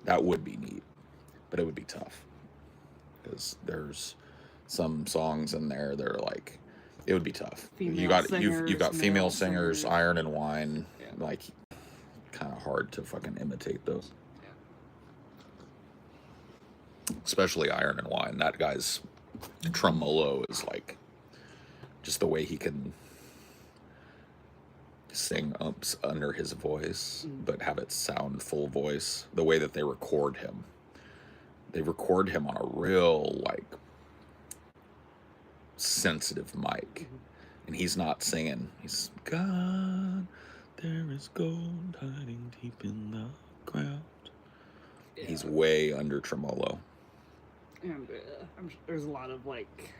That would be neat, but it would be tough because there's some songs in there that are like, it would be tough. You've got female singers, Iron and Wine, like kind of hard to fucking imitate those. Especially Iron and Wine. That guy's tremolo is like just the way he can sing ups under his voice, but have it sound full voice. The way that they record him on a real like sensitive mic, and he's not singing. He's God, there is gold hiding deep in the ground. Yeah. He's way under tremolo. And there's a lot of like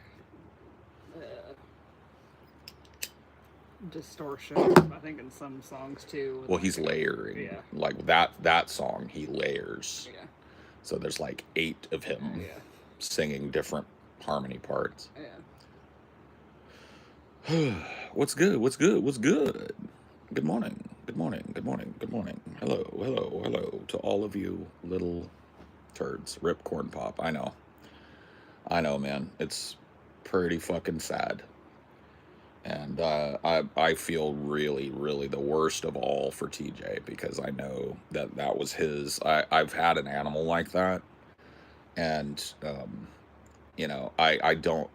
distortion, I think, in some songs too. Well, he's layering. Yeah. Like that song, he layers. Yeah. So there's like 8 of him singing different harmony parts. Yeah. What's good? What's good? What's good? Good morning. Good morning. Good morning. Good morning. Hello. Hello. Hello to all of you little turds. Rip Corn Pop. I know, man. It's pretty fucking sad. And I feel really, really the worst of all for TJ, because I know that was his. I've had an animal like that, and you know, I don't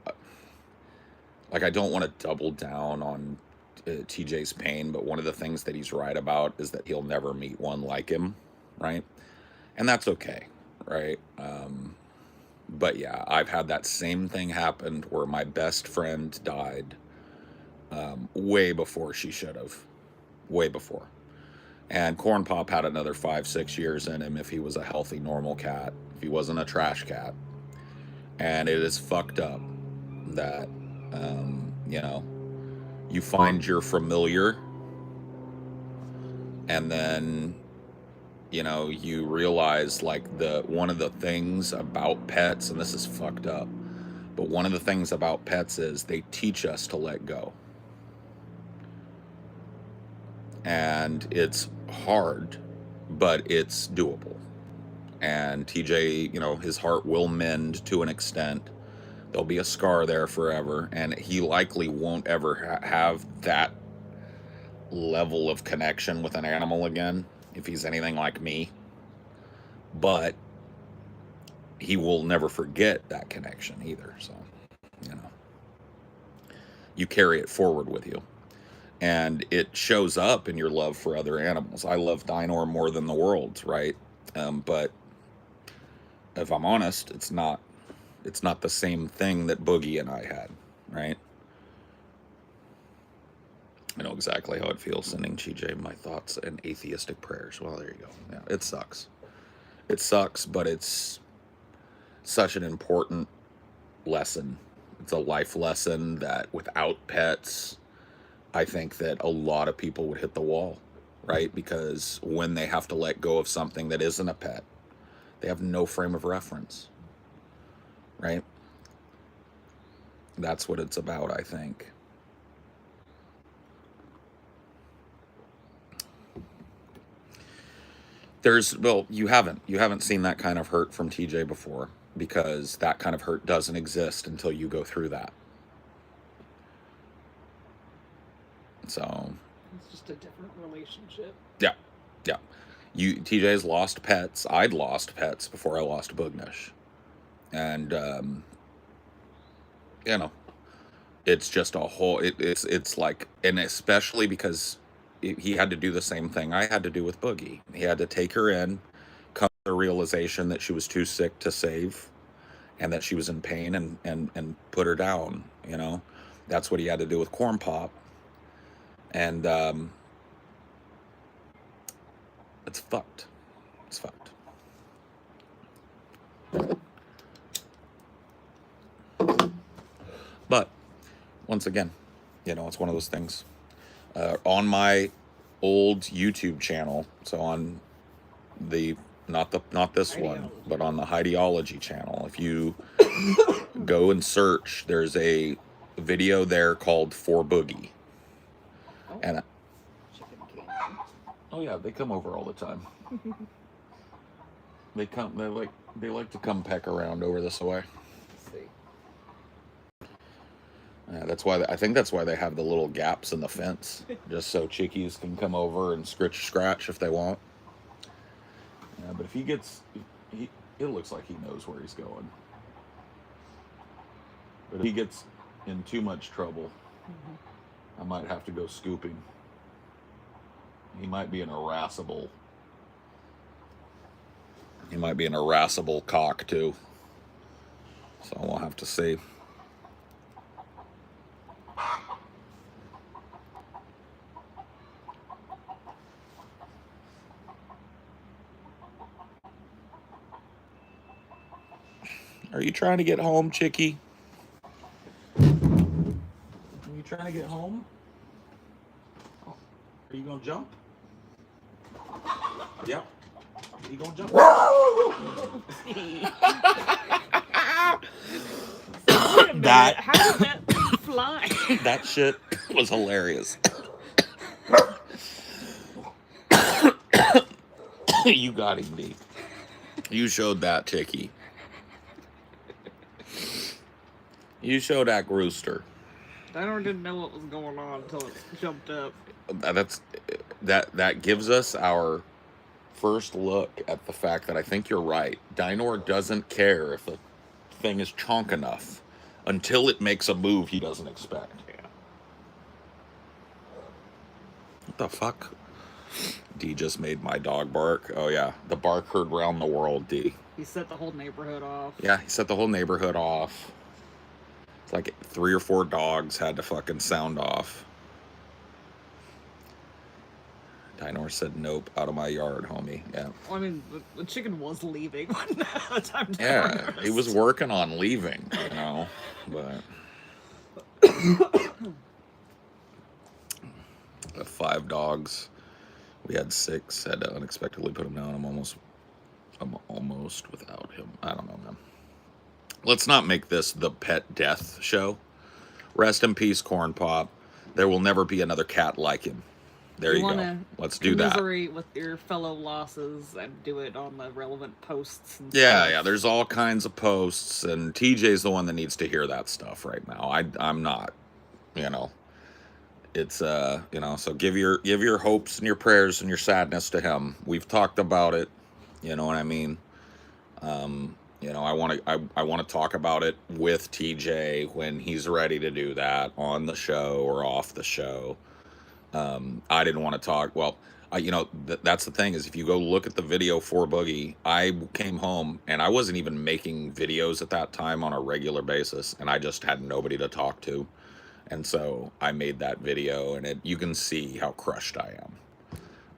want to double down on TJ's pain, but one of the things that he's right about is that he'll never meet one like him, right? And that's okay, right? But yeah, I've had that same thing happen where my best friend died way before she should have. Way before. And Corn Pop had another 5-6 years in him if he was a healthy, normal cat, if he wasn't a trash cat. And it is fucked up that, you know, you find your familiar, and then, you know, you realize like one of the things about pets, and this is fucked up, but one of the things about pets is they teach us to let go. And it's hard, but it's doable. And TJ, you know, his heart will mend to an extent. There'll be a scar there forever, and he likely won't ever have that level of connection with an animal again, if he's anything like me. But he will never forget that connection either. So, you know, you carry it forward with you. And it shows up in your love for other animals. I love Dinor more than the world, right? But if I'm honest, it's not the same thing that Boogie and I had, right? I know exactly how it feels sending TJ my thoughts and atheistic prayers. Well, there you go. Yeah, it sucks. It sucks, but it's such an important lesson. It's a life lesson that without pets, I think that a lot of people would hit the wall, right? Because when they have to let go of something that isn't a pet, they have no frame of reference, right? That's what it's about, I think. You haven't seen that kind of hurt from TJ before, because that kind of hurt doesn't exist until you go through that. So it's just a different relationship. Yeah. TJ's lost pets. I'd lost pets before I lost Boognish. And you know, it's just a whole, it's like, and especially because he had to do the same thing I had to do with Boogie. He had to take her in, come to the realization that she was too sick to save, and that she was in pain, and put her down, you know. That's what he had to do with Corn Pop. And it's fucked. It's fucked. But once again, you know, it's one of those things. On my old YouTube channel, so on the not this one, but on the Ideology channel, if you go and search, there's a video there called For Boogie. And oh yeah, they come over all the time. They like to come peck around over this way. Let's see. Yeah, I think that's why they have the little gaps in the fence, just so chickies can come over and scratch if they want. Yeah, but if he gets, it looks like he knows where he's going. But if he gets in too much trouble, I might have to go scooping. He might be an irascible. He might be an irascible cock too. So we'll have to see. Are you trying to get home, chickie? Are you trying to get home? Oh, are you gonna jump? Yep. Are you gonna jump? That how did that thing fly? That shit was hilarious. You got him, D. You showed that chickie. You showed that rooster. Dino didn't know what was going on until it jumped up. That gives us our first look at the fact that I think you're right. Dino doesn't care if a thing is chonk enough until it makes a move he doesn't expect. Yeah. What the fuck? D just made my dog bark. Oh yeah, the bark heard round the world, D. He set the whole neighborhood off. Yeah, he set the whole neighborhood off. It's like 3 or 4 dogs had to fucking sound off. Dinor said, nope, out of my yard, homie. Yeah. Well, I mean, the chicken was leaving when the time. Yeah, he was working on leaving, you know, but... 5 dogs. We had 6. Had to unexpectedly put him down. I'm almost without him. I don't know, man. Let's not make this the pet death show. Rest in peace, Corn Pop. There will never be another cat like him. There you go. Let's do that. Commiserate with your fellow losses and do it on the relevant posts. And yeah, stuff. yeah. There's all kinds of posts, and TJ's the one that needs to hear that stuff right now. I'm not. You know. It's you know. So give your hopes and your prayers and your sadness to him. We've talked about it. You know what I mean. You know, I want to talk about it with TJ when he's ready to do that on the show or off the show. I didn't want to talk. Well, you know, that's the thing is if you go look at the video for Boogie, I came home and I wasn't even making videos at that time on a regular basis, and I just had nobody to talk to. And so I made that video, and you can see how crushed I am.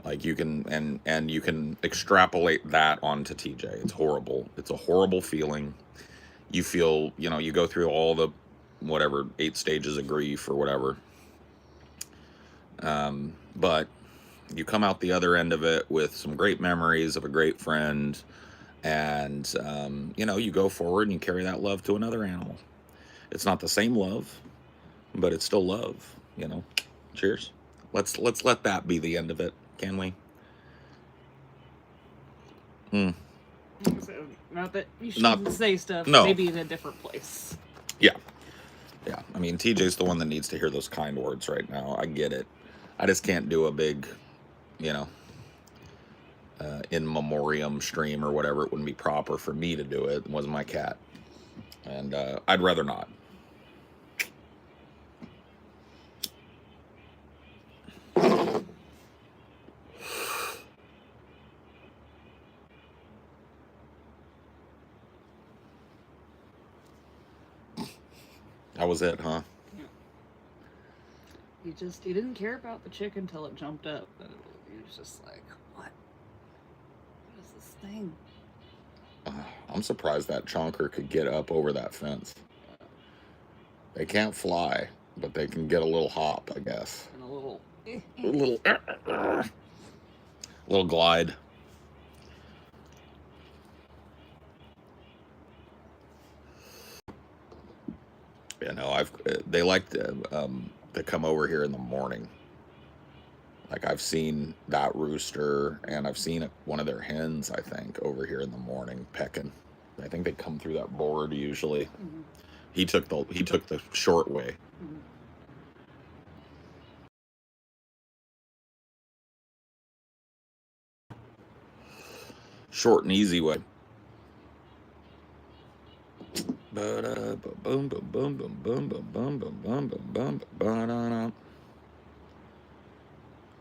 Like you can, and you can extrapolate that onto TJ. It's horrible. It's a horrible feeling. You feel, you know, you go through all the, whatever, 8 stages of grief or whatever. But you come out the other end of it with some great memories of a great friend. And, you know, you go forward and you carry that love to another animal. It's not the same love, but it's still love, you know. Cheers. Let's let that be the end of it. Can we? Not that you shouldn't say stuff. No. Maybe in a different place. Yeah. Yeah. I mean, TJ's the one that needs to hear those kind words right now. I get it. I just can't do a big, you know, in memoriam stream or whatever. It wouldn't be proper for me to do it. It wasn't my cat. And I'd rather not. That was it, huh? Yeah. He didn't care about the chicken until it jumped up. He was just like, what? What is this thing? I'm surprised that chonker could get up over that fence. They can't fly, but they can get a little hop, I guess. And a little glide. You know, they like to come over here in the morning. Like I've seen that rooster, and I've seen one of their hens, I think, over here in the morning pecking. I think they come through that board usually. Mm-hmm. He took the short way. Mm-hmm. Short and easy way. Boom, boom, boom, boom, boom, boom, boom, boom, boom, boom, boom.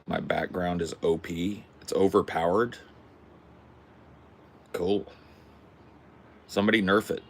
My background is OP. It's overpowered. Cool. Somebody nerf it.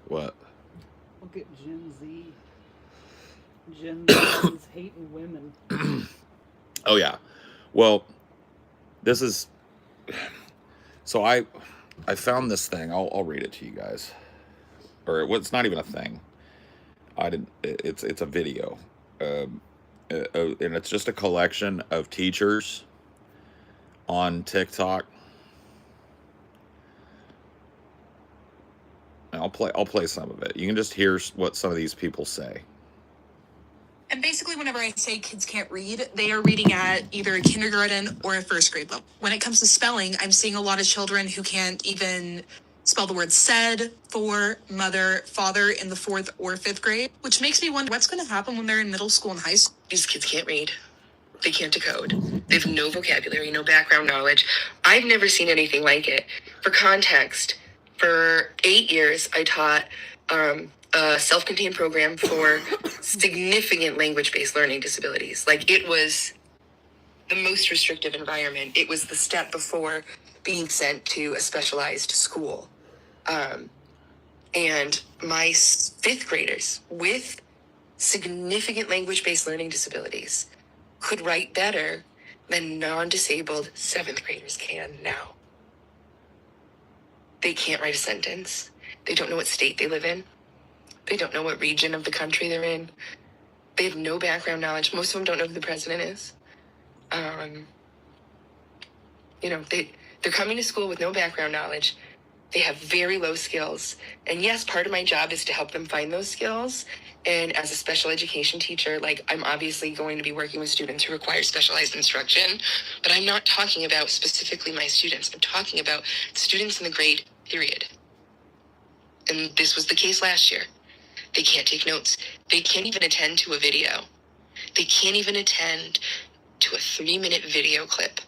What? Look at Gen Z. Gen Z's hating women. Oh yeah. Well, this is. So I found this thing. I'll read it to you guys. Or it's not even a thing. I didn't. It's a video, and it's just a collection of teachers on TikTok. And I'll play some of it. You can just hear what some of these people say. And basically, whenever I say kids can't read, they are reading at either a kindergarten or a first grade level. When it comes to spelling, I'm seeing a lot of children who can't even spell the word said, for, mother, father in the 4th or 5th grade, which makes me wonder what's going to happen when they're in middle school and high school. These kids can't read. They can't decode. They have no vocabulary, no background knowledge. I've never seen anything like it. For context, for 8 years, I taught a self-contained program for significant language-based learning disabilities. Like, it was the most restrictive environment. It was the step before being sent to a specialized school. And my 5th graders with significant language-based learning disabilities could write better than non-disabled 7th graders can now. They can't write a sentence. They don't know what state they live in. They don't know what region of the country they're in. They have no background knowledge. Most of them don't know who the president is. They're coming to school with no background knowledge. They have very low skills. And yes, part of my job is to help them find those skills. And as a special education teacher, I'm obviously going to be working with students who require specialized instruction, but I'm not talking about specifically my students. I'm talking about students in the grade, period. And this was the case last year. They can't take notes. They can't even attend to a video. They can't even attend to a 3-minute video clip.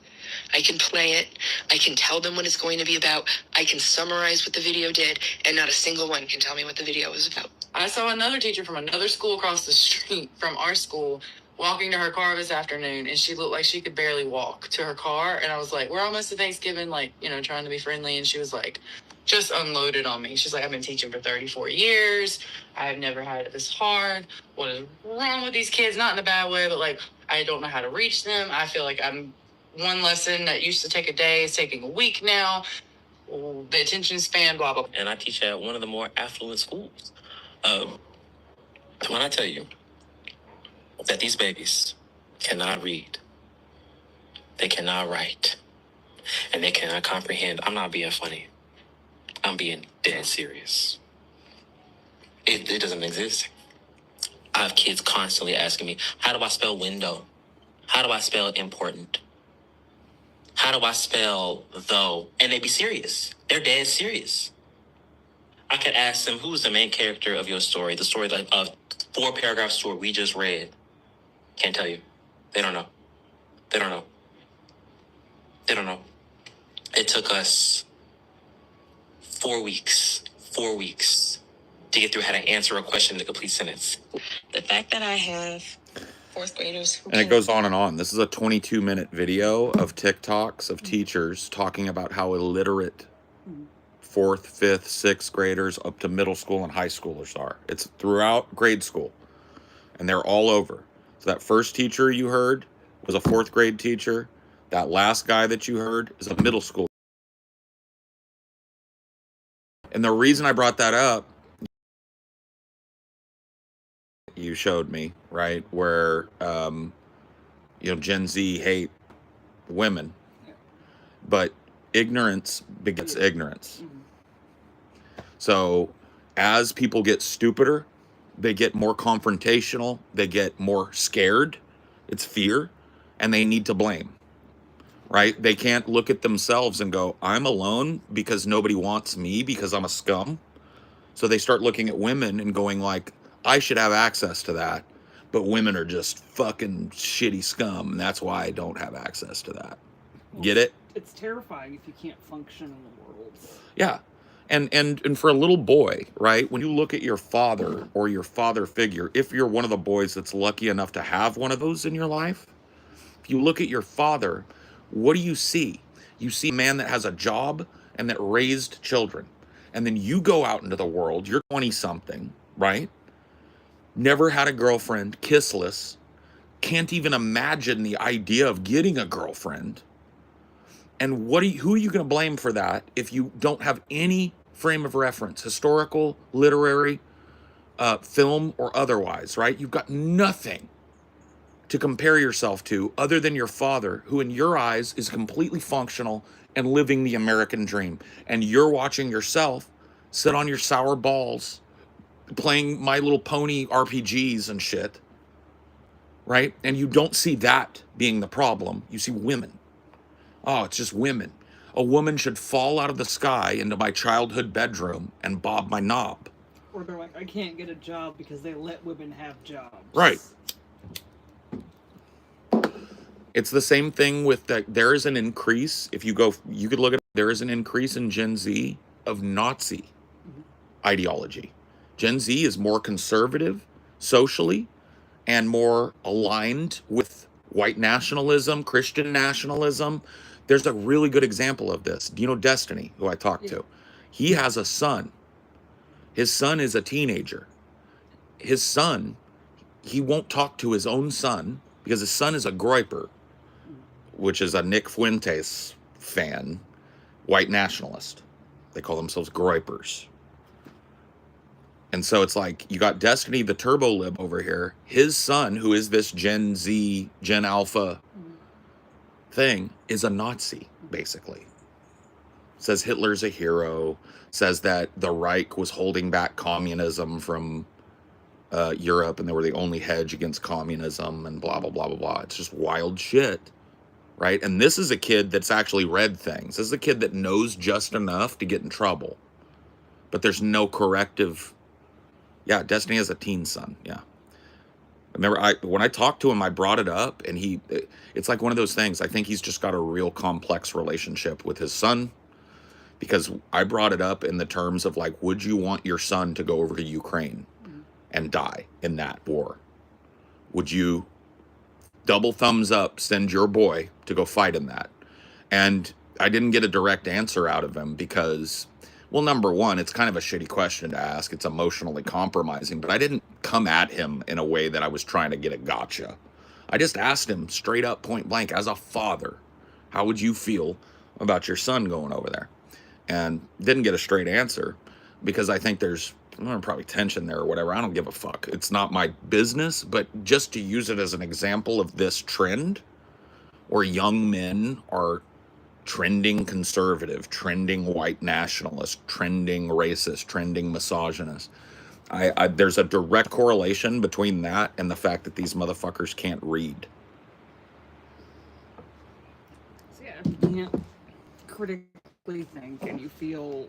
I can play it. I can tell them what it's going to be about. I can summarize what the video did, and not a single one can tell me what the video was about. I saw another teacher from another school across the street from our school walking to her car this afternoon, and she looked like she could barely walk to her car. And I was like, we're almost to Thanksgiving, trying to be friendly. And she was like, just unloaded on me. She's like, I've been teaching for 34 years. I've never had it this hard. What is wrong with these kids? Not in a bad way, but I don't know how to reach them. I feel like one lesson that used to take a day is taking a week now. The attention span, blah, blah. And I teach at one of the more affluent schools. When I tell you that these babies cannot read, they cannot write, and they cannot comprehend, I'm not being funny. I'm being dead serious. It doesn't exist. I have kids constantly asking me, how do I spell window? How do I spell important? How do I spell though? And they be serious. They're dead serious. I could ask them, who's the main character of your story? The story of 4-paragraph story we just read. Can't tell you. They don't know. They don't know. They don't know. It took us 4 weeks to get through how to answer a question in a complete sentence. The fact that I have 4th graders who And it goes on and on. This is a 22-minute video of TikToks of teachers talking about how illiterate 4th, 5th, 6th graders up to middle school and high schoolers are. It's throughout grade school. and they're all over. So that first teacher you heard was a 4th grade teacher. That last guy that you heard is a middle school. And the reason I brought that up, you showed me, right, where Gen Z hate women, but ignorance begets ignorance. So as people get stupider, they get more confrontational, they get more scared. It's fear, and they need to blame, right? They can't look at themselves and go, I'm alone because nobody wants me because I'm a scum. So they start looking at women and going like, I should have access to that, but women are just fucking shitty scum, and that's why I don't have access to that. Get it? It's terrifying if you can't function in the world. Yeah. And for a little boy, right, when you look at your father or your father figure, if you're one of the boys that's lucky enough to have one of those in your life, if you look at your father, what do you see? You see a man that has a job and that raised children. And then you go out into the world, you're 20-something, right? Never had a girlfriend, kissless, can't even imagine the idea of getting a girlfriend. And who are you going to blame for that if you don't have any frame of reference, historical, literary, film, or otherwise, right? You've got nothing to compare yourself to other than your father, who in your eyes is completely functional and living the American dream. And you're watching yourself sit on your sour balls, playing My Little Pony RPGs and shit, right? And you don't see that being the problem. You see women. Oh, it's just women. A woman should fall out of the sky into my childhood bedroom and bob my knob. Or they're like, I can't get a job because they let women have jobs. Right. It's the same thing with that. There is an increase. If you go, you could look at, there is an increase in Gen Z of Nazi ideology. Gen Z is more conservative socially and more aligned with white nationalism, Christian nationalism. There's a really good example of this. Do you know Destiny, who I talked to? He has a son. His son is a teenager. His son, he won't talk to his own son because his son is a groiper, which is a Nick Fuentes fan, white nationalist. They call themselves groipers. And so it's like, you got Destiny, the turbo lib over here. His son, who is this Gen Z, Gen Alpha thing, is a Nazi, basically. Says Hitler's a hero, says that the Reich was holding back communism from Europe, and they were the only hedge against communism, and blah, blah, blah, blah, blah. It's just wild shit, right? And this is a kid that's actually read things. This is a kid that knows just enough to get in trouble. But there's no corrective. Yeah, Destiny has a teen son, yeah. Remember, when I talked to him, I brought it up, and it's like one of those things. I think he's just got a real complex relationship with his son, because I brought it up in the terms of like, would you want your son to go over to Ukraine and die in that war? Would you double thumbs up, send your boy to go fight in that? And I didn't get a direct answer out of him because, well, number one, it's kind of a shitty question to ask. It's emotionally compromising, but I didn't come at him in a way that I was trying to get a gotcha. I just asked him straight up, point blank, as a father, how would you feel about your son going over there? And didn't get a straight answer because I think there's probably tension there or whatever. I don't give a fuck. It's not my business, but just to use it as an example of this trend where young men are trending conservative, trending white nationalist, trending racist, trending misogynist. There's a direct correlation between that and the fact that these motherfuckers can't read. So yeah, if you can't critically think and you feel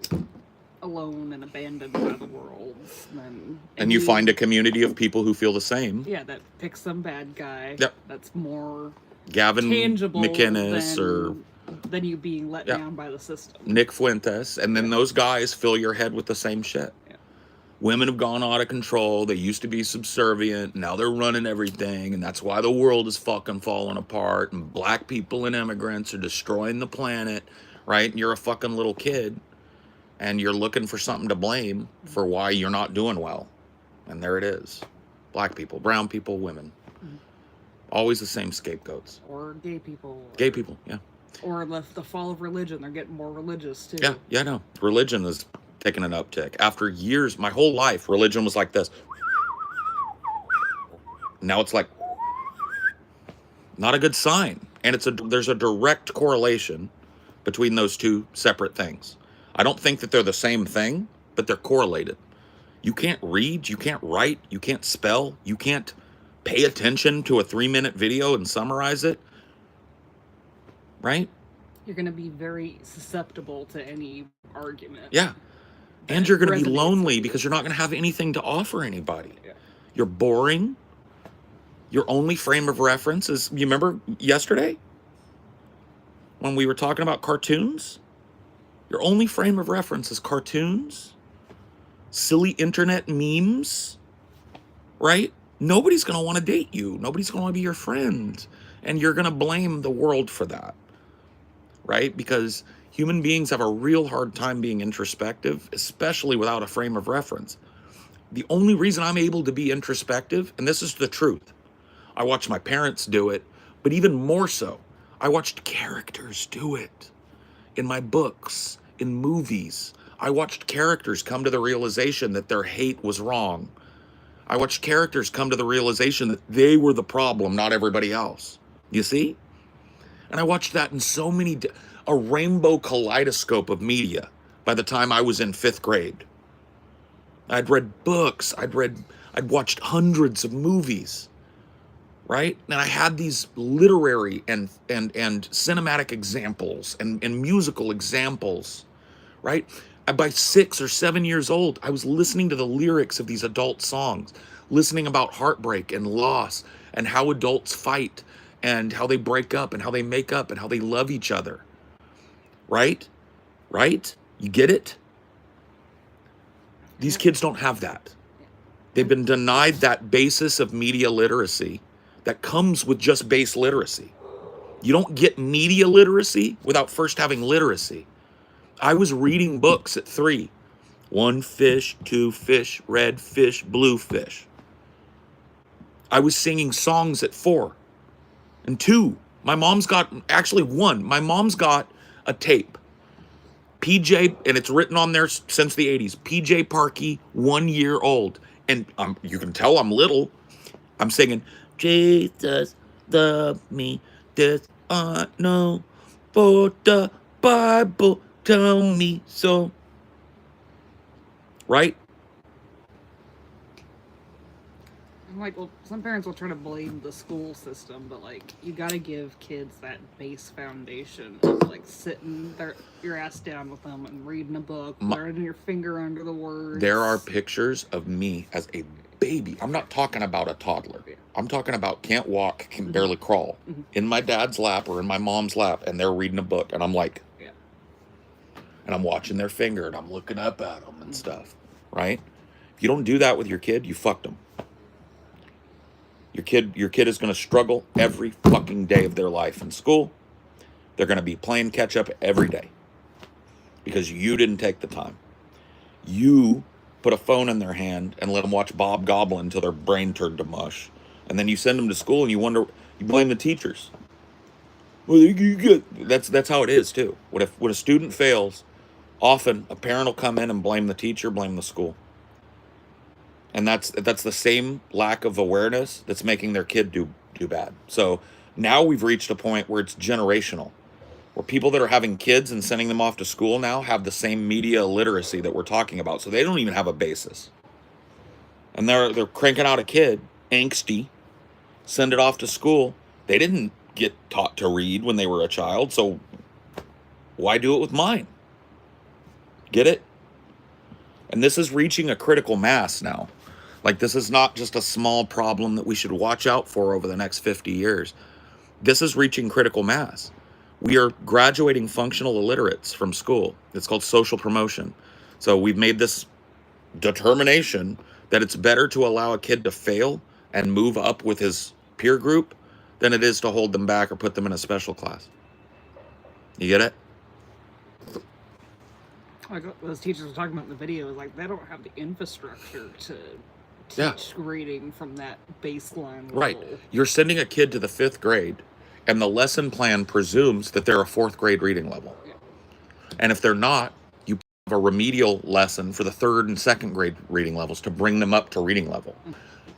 alone and abandoned by the world, then and you find a community of people who feel the same. Yeah, that picks some bad guy. Yep. That's more Gavin tangible McInnes than you being let down by the system. Nick Fuentes, and then those guys fill your head with the same shit. Yeah. Women have gone out of control. They used to be subservient. Now they're running everything, and that's why the world is fucking falling apart. And black people and immigrants are destroying the planet, right? And you're a fucking little kid, and you're looking for something to blame for why you're not doing well. And there it is. black people, brown people, women. Always the same scapegoats. Or gay people. Gay people, yeah. Or the fall of religion. They're getting more religious, too. Yeah, no. Religion is taking an uptick. After years, my whole life, religion was like this. Now it's like, not a good sign. And there's a direct correlation between those two separate things. I don't think that they're the same thing, but they're correlated. You can't read, you can't write, you can't spell, you can't pay attention to a 3-minute video and summarize it, right? You're going to be very susceptible to any argument. Yeah. And you're going to be resonates lonely with because you're not going to have anything to offer anybody. Yeah. You're boring. Your only frame of reference is, you remember yesterday when we were talking about cartoons? Your only frame of reference is cartoons, silly internet memes, right? Nobody's going to want to date you. Nobody's going to want to be your friend. And you're going to blame the world for that, right? Because human beings have a real hard time being introspective, especially without a frame of reference. The only reason I'm able to be introspective, and this is the truth, I watched my parents do it, but even more so, I watched characters do it in my books, in movies. I watched characters come to the realization that their hate was wrong. I watched characters come to the realization that they were the problem, not everybody else. You see? And I watched that in so many, a rainbow kaleidoscope of media by the time I was in 5th grade. I'd read books, I'd watched hundreds of movies, right? And I had these literary and cinematic examples and musical examples, right? By 6 or 7 years old, I was listening to the lyrics of these adult songs, listening about heartbreak and loss and how adults fight and how they break up and how they make up and how they love each other, right? Right? You get it? These kids don't have that. They've been denied that basis of media literacy that comes with just base literacy. You don't get media literacy without first having literacy. I was reading books at 3. 1 fish, 2 fish, red fish, blue fish. I was singing songs at 4 and 2. My mom's got, actually 1. My mom's got a tape. PJ, and it's written on there since the 80s. PJ Parkey, 1 year old. And you can tell I'm little. I'm singing, Jesus loved me, this I know, for the Bible tell me so. Right? I'm like, well, some parents will try to blame the school system, but like, you gotta give kids that base foundation of like sitting your ass down with them and reading a book, learning your finger under the words. There are pictures of me as a baby. I'm not talking about a toddler. I'm talking about can't walk, can barely crawl, in my dad's lap or in my mom's lap, and they're reading a book, and I'm like, and I'm watching their finger, and I'm looking up at them and stuff, right? If you don't do that with your kid, you fucked them. Your kid is going to struggle every fucking day of their life in school. They're going to be playing catch up every day because you didn't take the time. You put a phone in their hand and let them watch Bob Goblin until their brain turned to mush. And then you send them to school and you blame the teachers. Well, that's how it is too. When a student fails, often a parent will come in and blame the teacher, blame the school. And that's the same lack of awareness that's making their kid do bad. So now we've reached a point where it's generational, where people that are having kids and sending them off to school now have the same media literacy that we're talking about. So they don't even have a basis. And they're cranking out a kid, angsty, send it off to school. They didn't get taught to read when they were a child, so why do it with mine? Get it? And this is reaching a critical mass now. Like, this is not just a small problem that we should watch out for over the next 50 years. This is reaching critical mass. We are graduating functional illiterates from school. It's called social promotion. So we've made this determination that it's better to allow a kid to fail and move up with his peer group than it is to hold them back or put them in a special class. You get it? Like those teachers were talking about in the video, is like they don't have the infrastructure to teach reading from that baseline level. Right. You're sending a kid to the 5th grade, and the lesson plan presumes that they're a 4th grade reading level. Yeah. And if they're not, you have a remedial lesson for the 3rd and 2nd grade reading levels to bring them up to reading level.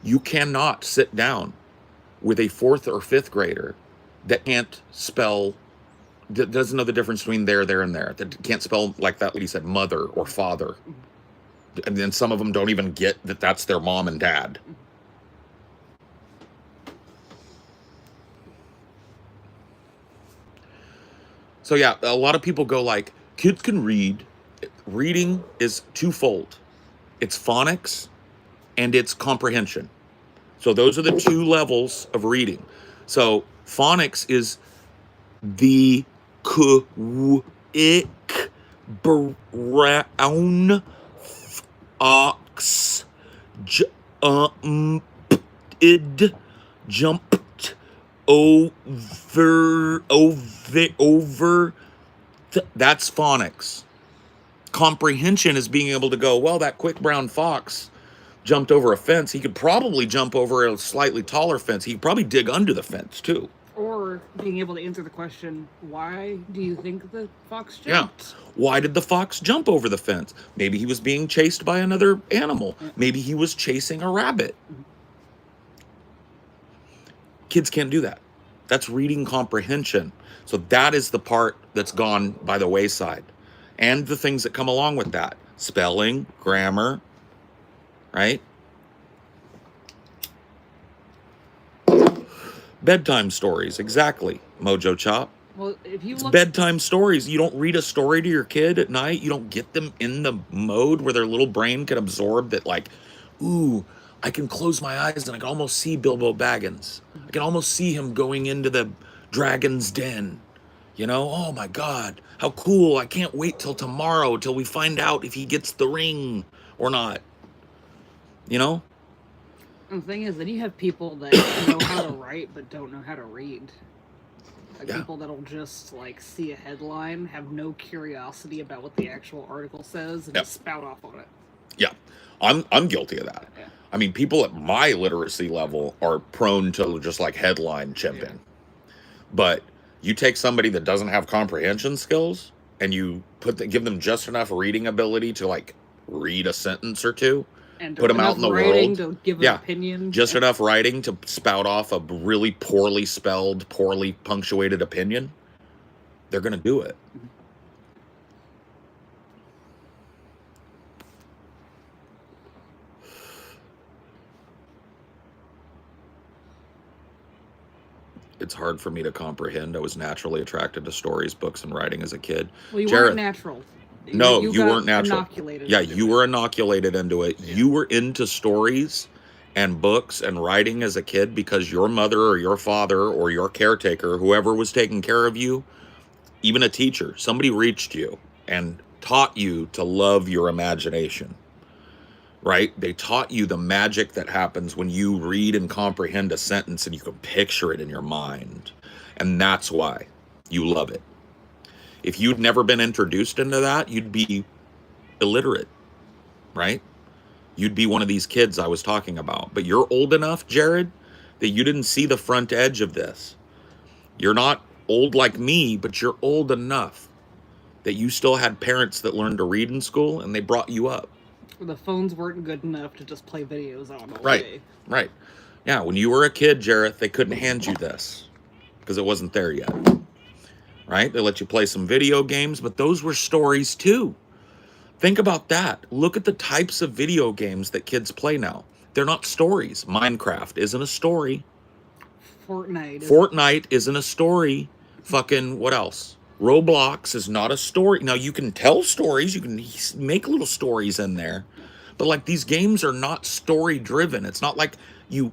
You cannot sit down with a 4th or 5th grader that can't spell, that doesn't know the difference between there, and there, that can't spell, like that lady said, mother or father. And then some of them don't even get that that's their mom and dad. So yeah, a lot of people go like, kids can read. Reading is twofold. It's phonics and it's comprehension. So those are the 2 levels of reading. So phonics is the quick brown ox jumped over. That's phonics. Comprehension is being able to go, well, that quick brown fox jumped over a fence. He could probably jump over a slightly taller fence. He could probably dig under the fence too. Or being able to answer the question, why do you think the fox jumped? Yeah. Why did the fox jump over the fence? Maybe he was being chased by another animal. Yeah. Maybe he was chasing a rabbit. Mm-hmm. Kids can't do that. That's reading comprehension. So that is the part that's gone by the wayside. And the things that come along with that. Spelling, grammar, right? Bedtime stories, exactly, Mojo Chop. Well, if you look, bedtime stories. You don't read a story to your kid at night. You don't get them in the mode where their little brain can absorb that, like, ooh, I can close my eyes and I can almost see Bilbo Baggins. I can almost see him going into the dragon's den. You know, oh my God, how cool. I can't wait till tomorrow till we find out if he gets the ring or not. You know? And the thing is, then you have people that know how to write but don't know how to read. Like people that'll just like see a headline, have no curiosity about what the actual article says, and just spout off on it. Yeah, I'm guilty of that. Yeah. I mean, people at my literacy level are prone to just like headline chimping. But you take somebody that doesn't have comprehension skills and you give them just enough reading ability to like read a sentence or two, and put them out in the world. To give an opinion. Just enough writing to spout off a really poorly spelled, poorly punctuated opinion. They're going to do it. It's hard for me to comprehend. I was naturally attracted to stories, books, and writing as a kid. Well, you weren't natural. No, you weren't natural. Inoculated. Yeah, you were inoculated into it. Yeah. You were into stories and books and writing as a kid because your mother or your father or your caretaker, whoever was taking care of you, even a teacher, somebody reached you and taught you to love your imagination. Right? They taught you the magic that happens when you read and comprehend a sentence and you can picture it in your mind. And that's why you love it. If you'd never been introduced into that, you'd be illiterate, right? You'd be one of these kids I was talking about. But you're old enough, Jared, that you didn't see the front edge of this. You're not old like me, but you're old enough that you still had parents that learned to read in school and they brought you up. The phones weren't good enough to just play videos on all day. Right. Yeah, when you were a kid, Jareth, they couldn't hand you this because it wasn't there yet. Right? They let you play some video games, but those were stories too. Think about that. Look at the types of video games that kids play now. They're not stories. Minecraft isn't a story. Fortnite isn't a story. Fucking what else? Roblox is not a story. Now, you can tell stories. You can make little stories in there. But, like, these games are not story-driven. It's not like you're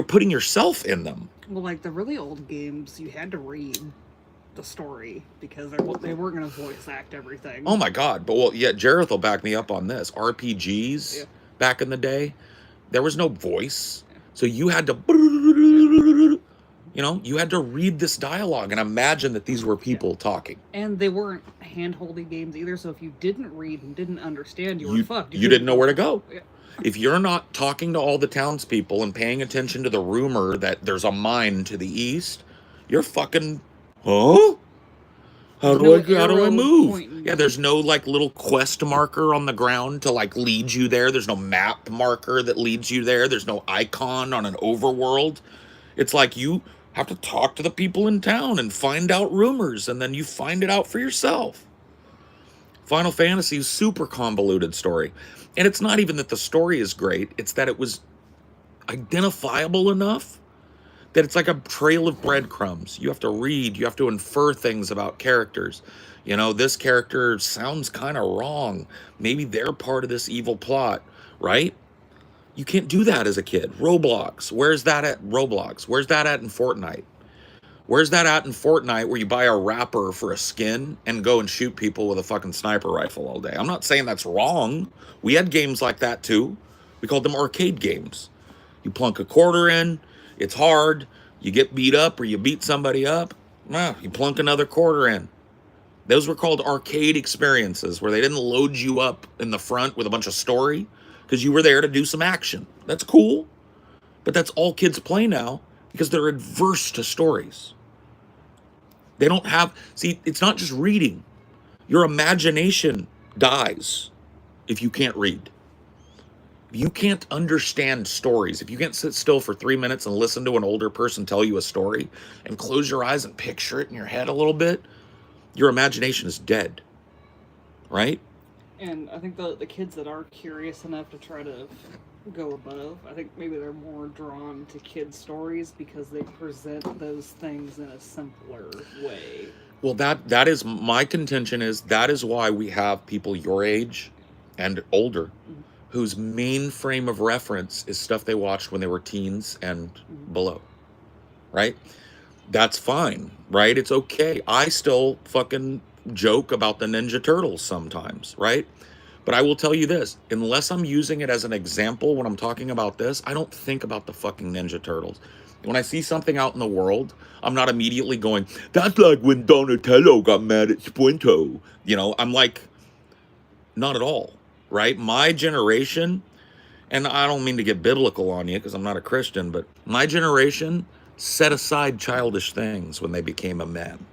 putting yourself in them. Well, like, the really old games, you had to read the story because they weren't going to voice act everything. Oh, my God. But, well, yeah, Jareth will back me up on this. RPGs back in the day, there was no voice. Yeah. So you had to... You know, you had to read this dialogue and imagine that these were people talking. And they weren't hand-holding games either, so if you didn't read and didn't understand, you were fucked. You didn't know where to go. Yeah. If you're not talking to all the townspeople and paying attention to the rumor that there's a mine to the east, you're fucking, huh? How do I move? Yeah, there's no like little quest marker on the ground to like lead you there. There's no map marker that leads you there. There's no icon on an overworld. It's like you have to talk to the people in town and find out rumors, and then you find it out for yourself. Final Fantasy is super convoluted story. And it's not even that the story is great, it's that it was identifiable enough that it's like a trail of breadcrumbs. You have to read, you have to infer things about characters. You know, this character sounds kind of wrong. Maybe they're part of this evil plot, right? You can't do that as a kid. Roblox, where's that at Roblox? Where's that at in Fortnite? Where's that at in Fortnite where you buy a wrapper for a skin and go and shoot people with a fucking sniper rifle all day? I'm not saying that's wrong. We had games like that too. We called them arcade games. You plunk a quarter in, it's hard, you get beat up or you beat somebody up, you plunk another quarter in. Those were called arcade experiences where they didn't load you up in the front with a bunch of story because you were there to do some action. That's cool, but that's all kids play now because they're adverse to stories. They don't have, see, it's not just reading. Your imagination dies if you can't read. If you can't understand stories, if you can't sit still for 3 minutes and listen to an older person tell you a story and close your eyes and picture it in your head a little bit, your imagination is dead, right? And I think the kids that are curious enough to try to go above, I think maybe they're more drawn to kids' stories because they present those things in a simpler way. Well, that is my contention, is that is why we have people your age and older whose main frame of reference is stuff they watched when they were teens and below, right? That's fine, right? It's okay. I still fucking joke about the Ninja Turtles sometimes, right? But I will tell you this, unless I'm using it as an example when I'm talking about this, I don't think about the fucking Ninja Turtles. When I see something out in the world, I'm not immediately going, that's like when Donatello got mad at Splinto. You know, I'm like, not at all, right? My generation, and I don't mean to get biblical on you because I'm not a Christian, but my generation set aside childish things when they became a man.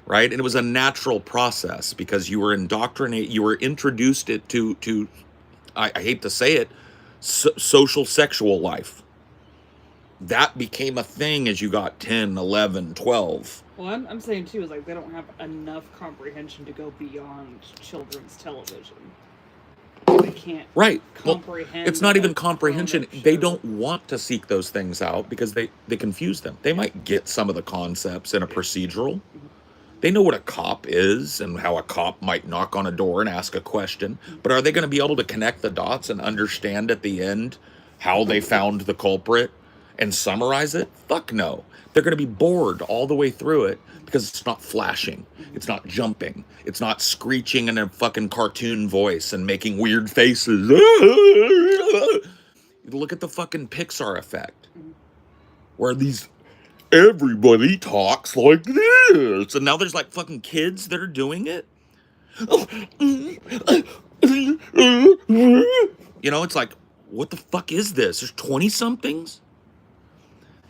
Right? And it was a natural process because you were indoctrinated, you were introduced it to I hate to say it, social sexual life. That became a thing as you got 10, 11, 12. Well, I'm saying too, is like they don't have enough comprehension to go beyond children's television. They can't comprehend. Well, it's not even comprehension. They don't want to seek those things out because they confuse them. They might get some of the concepts in a procedural. They know what a cop is and how a cop might knock on a door and ask a question, but are they going to be able to connect the dots and understand at the end how they found the culprit and summarize it? Fuck no. They're going to be bored all the way through it because it's not flashing. It's not jumping. It's not screeching in a fucking cartoon voice and making weird faces. Look at the fucking Pixar effect where everybody talks like this. And now there's like fucking kids that are doing it. You know, it's like, what the fuck is this? There's 20-somethings?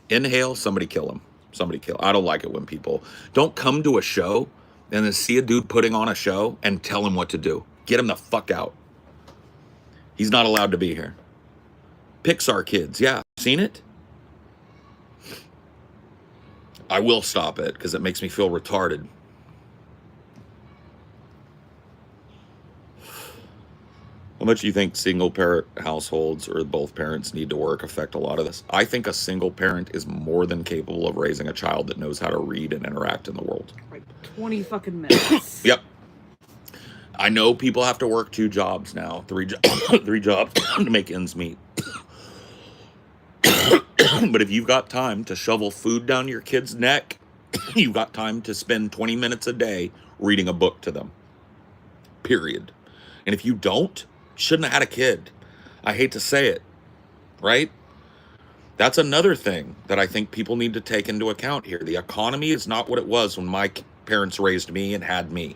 Inhale, somebody kill him. Somebody kill. I don't like it when people don't come to a show and then see a dude putting on a show and tell him what to do. Get him the fuck out. He's not allowed to be here. Pixar kids, yeah. Seen it? I will stop it because it makes me feel retarded. How much do you think single parent households or both parents need to work affect a lot of this? I think a single parent is more than capable of raising a child that knows how to read and interact in the world. Like 20 fucking minutes. Yep. I know people have to work 2 jobs now, 3 jobs to make ends meet. But if you've got time to shovel food down your kid's neck, you've got time to spend 20 minutes a day reading a book to them. Period. And if you don't, shouldn't have had a kid. I hate to say it, right? That's another thing that I think people need to take into account here. The economy is not what it was when my parents raised me and had me.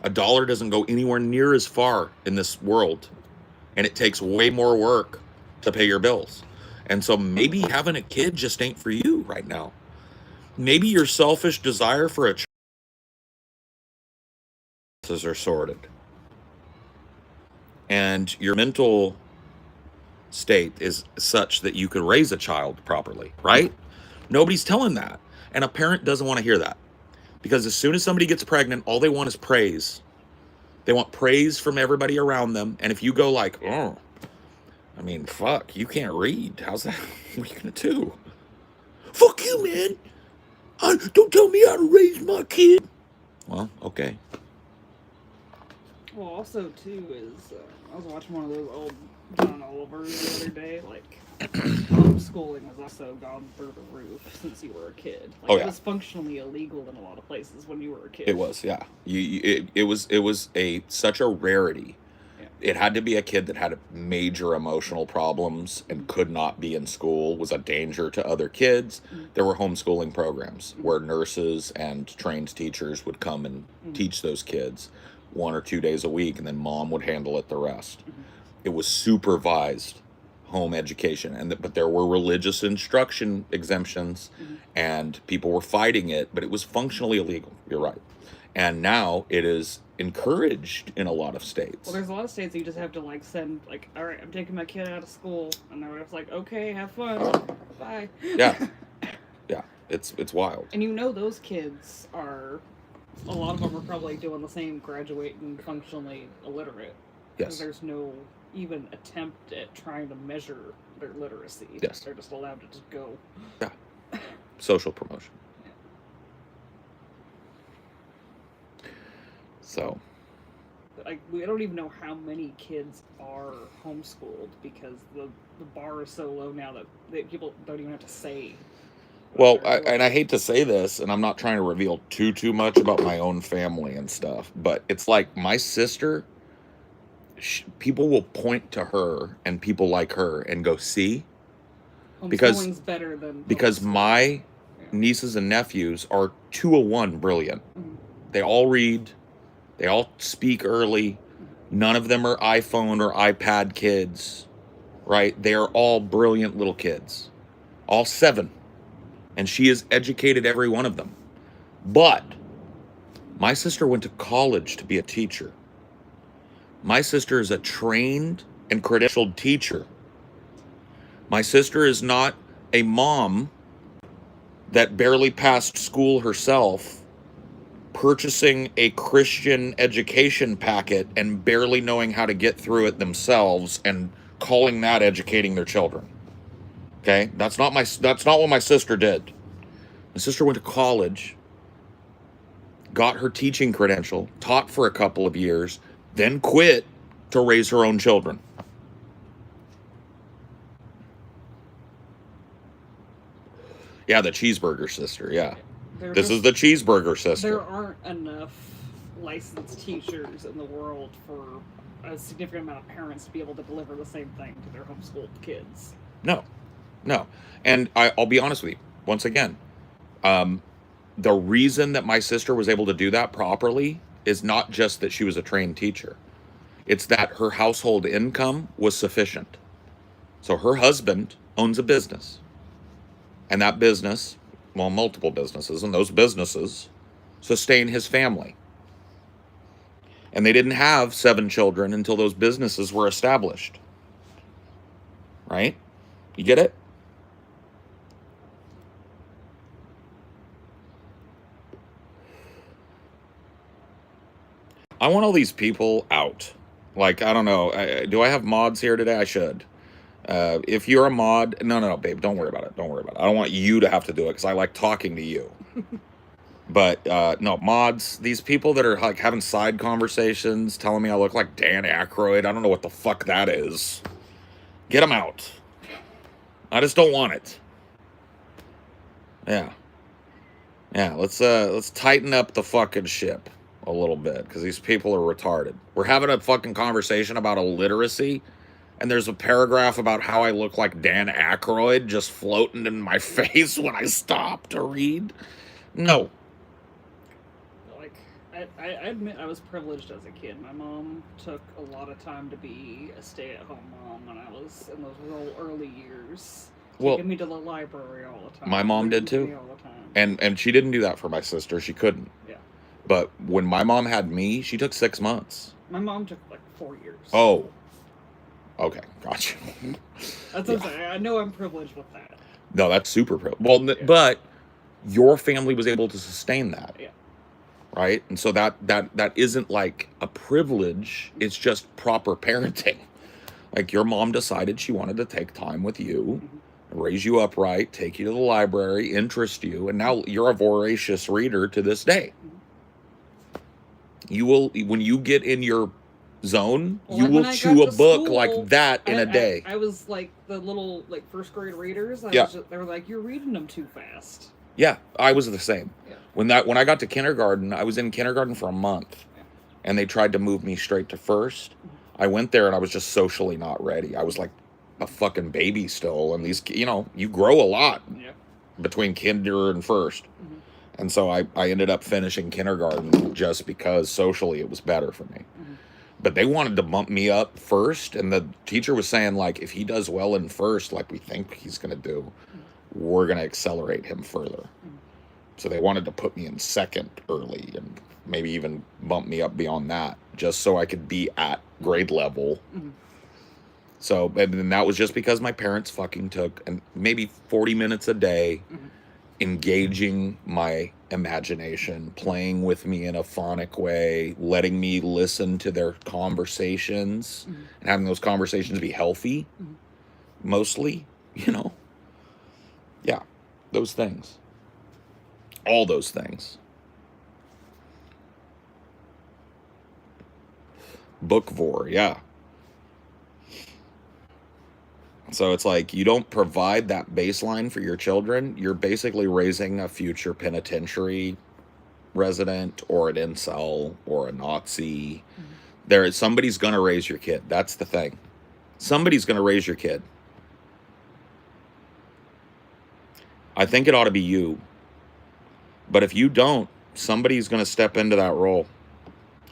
A dollar doesn't go anywhere near as far in this world, and it takes way more work to pay your bills. And so maybe having a kid just ain't for you right now. Maybe your selfish desire for a child are sorted, and your mental state is such that you could raise a child properly, right? Nobody's telling that. And a parent doesn't want to hear that, because as soon as somebody gets pregnant, all they want is praise. They want praise from everybody around them. And if you go like, oh, I mean, fuck, you can't read. How's that? What are you going to do? Fuck you, man. Don't tell me how to raise my kid. Well, okay. Well, also too is I was watching one of those old John Olivers the other day. Like homeschooling has also gone through the roof since you were a kid. Like, Oh, yeah. It was functionally illegal in a lot of places when you were a kid. It was, yeah. It was such a rarity. Yeah. It had to be a kid that had major emotional problems and could not be in school, was a danger to other kids. There were homeschooling programs where nurses and trained teachers would come and teach those kids 1 or 2 days a week, and then mom would handle it the rest. It was supervised home education, but there were religious instruction exemptions, and people were fighting it, but it was functionally illegal. You're right. And now it is encouraged in a lot of states. Well, there's a lot of states that you just have to like send like, all right, I'm taking my kid out of school, and they're just like, okay, have fun, bye. Yeah, yeah, it's wild. And you know those kids are, a lot of them are probably doing the same, graduating functionally illiterate. Yes. There's no even attempt at trying to measure their literacy. Yes. They're just allowed to just go. Yeah. Social promotion. So. Like, we don't even know how many kids are homeschooled because the bar is so low now that people don't even have to say. Well, I hate to say this, and I'm not trying to reveal too much about my own family and stuff, but it's like my sister, people will point to her and people like her and go, see? Homeschooling's better than because my nieces and nephews are 201 brilliant. They all read. They all speak early. None of them are iPhone or iPad kids, right? They are all brilliant little kids. All 7. And she has educated every one of them. But my sister went to college to be a teacher. My sister is a trained and credentialed teacher. My sister is not a mom that barely passed school herself, purchasing a Christian education packet and barely knowing how to get through it themselves and calling that educating their children. Okay? That's not what my sister did. My sister went to college, got her teaching credential, taught for a couple of years, then quit to raise her own children. Yeah, the cheeseburger sister, yeah. This is the cheeseburger sister. There aren't enough licensed teachers in the world for a significant amount of parents to be able to deliver the same thing to their homeschooled kids. No. And I'll be honest with you, once again, the reason that my sister was able to do that properly is not just that she was a trained teacher. It's that her household income was sufficient. So her husband owns a business. And that business, well, multiple businesses, and those businesses sustain his family. And they didn't have 7 children until those businesses were established. Right? You get it? I want all these people out. Like, I don't know. Do I have mods here today? I should. If you're a mod, no, babe, don't worry about it. I don't want you to have to do it because I like talking to you. But no, mods, these people that are like having side conversations, telling me I look like Dan Aykroyd. I don't know what the fuck that is. Get them out. I just don't want it. Yeah, let's tighten up the fucking ship a little bit because these people are retarded. We're having a fucking conversation about illiteracy, and there's a paragraph about how I look like Dan Aykroyd just floating in my face when I stop to read. No. Like, I admit I was privileged as a kid. My mom took a lot of time to be a stay-at-home mom when I was in those real early years. Well, Taking me to the library all the time. my mom did reading to me too. all the time. And she didn't do that for my sister. She couldn't. Yeah. But when my mom had me, she took 6 months. My mom took like 4 years. Oh. Okay, gotcha. That's what I'm saying. I know I'm privileged with that. No, that's super privileged. Well, but your family was able to sustain that. Yeah. Right? And so that isn't like a privilege. It's just proper parenting. Like your mom decided she wanted to take time with you, raise you up right, take you to the library, interest you, and now you're a voracious reader to this day. You will, when you get in your zone, you will chew a book like that in a day. I was like the little like first grade readers. They were like, "You're reading them too fast." Yeah, I was the same. Yeah. When I got to kindergarten, I was in kindergarten for a month, and they tried to move me straight to first. I went there and I was just socially not ready. I was like a fucking baby still, and these, you grow a lot between kinder and first. And so I ended up finishing kindergarten just because socially it was better for me. But they wanted to bump me up first, and the teacher was saying, like, if he does well in first, like we think he's going to do, we're going to accelerate him further. So they wanted to put me in second early and maybe even bump me up beyond that just so I could be at grade level. So, and then that was just because my parents fucking took maybe 40 minutes a day engaging my imagination, playing with me in a phonic way, letting me listen to their conversations and having those conversations be healthy, mostly, Yeah, those things. All those things. Bookvore, yeah. So it's like you don't provide that baseline for your children. You're basically raising a future penitentiary resident or an incel or a Nazi. Somebody's going to raise your kid. That's the thing. Somebody's going to raise your kid. I think it ought to be you. But if you don't, somebody's going to step into that role.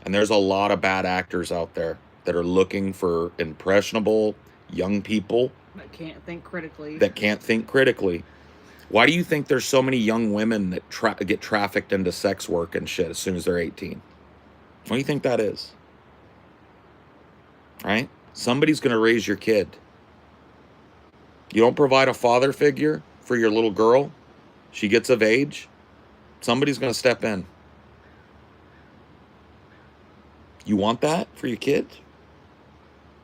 And there's a lot of bad actors out there that are looking for impressionable young people that can't think critically. Why do you think there's so many young women that get trafficked into sex work and shit as soon as they're 18? What do you think that is? Right? Somebody's going to raise your kid. You don't provide a father figure for your little girl. She gets of age. Somebody's going to step in. You want that for your kid?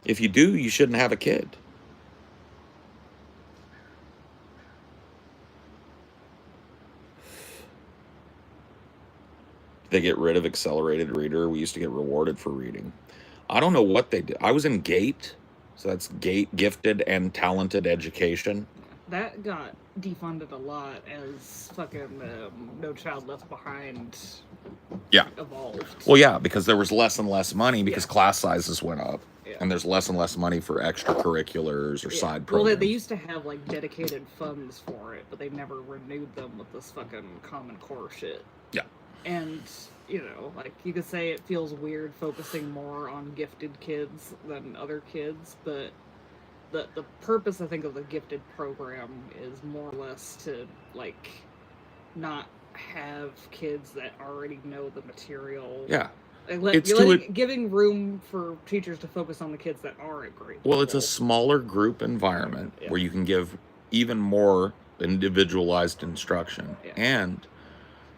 If you do, you shouldn't have a kid. They get rid of accelerated reader. We used to get rewarded for reading. I don't know what they did. I was in GATE, so that's gifted and talented education. That got defunded a lot as fucking No Child Left Behind evolved. Well, yeah, because there was less and less money because class sizes went up. And there's less and less money for extracurriculars or side programs. Well, they used to have like dedicated funds for it, but they never renewed them with this fucking Common Core shit. Yeah. And, like you could say it feels weird focusing more on gifted kids than other kids, but the purpose, I think, of the gifted program is more or less to, like, not have kids that already know the material. Yeah. Like, giving room for teachers to focus on the kids that are at grade level. Well, it's a smaller group environment where you can give even more individualized instruction. And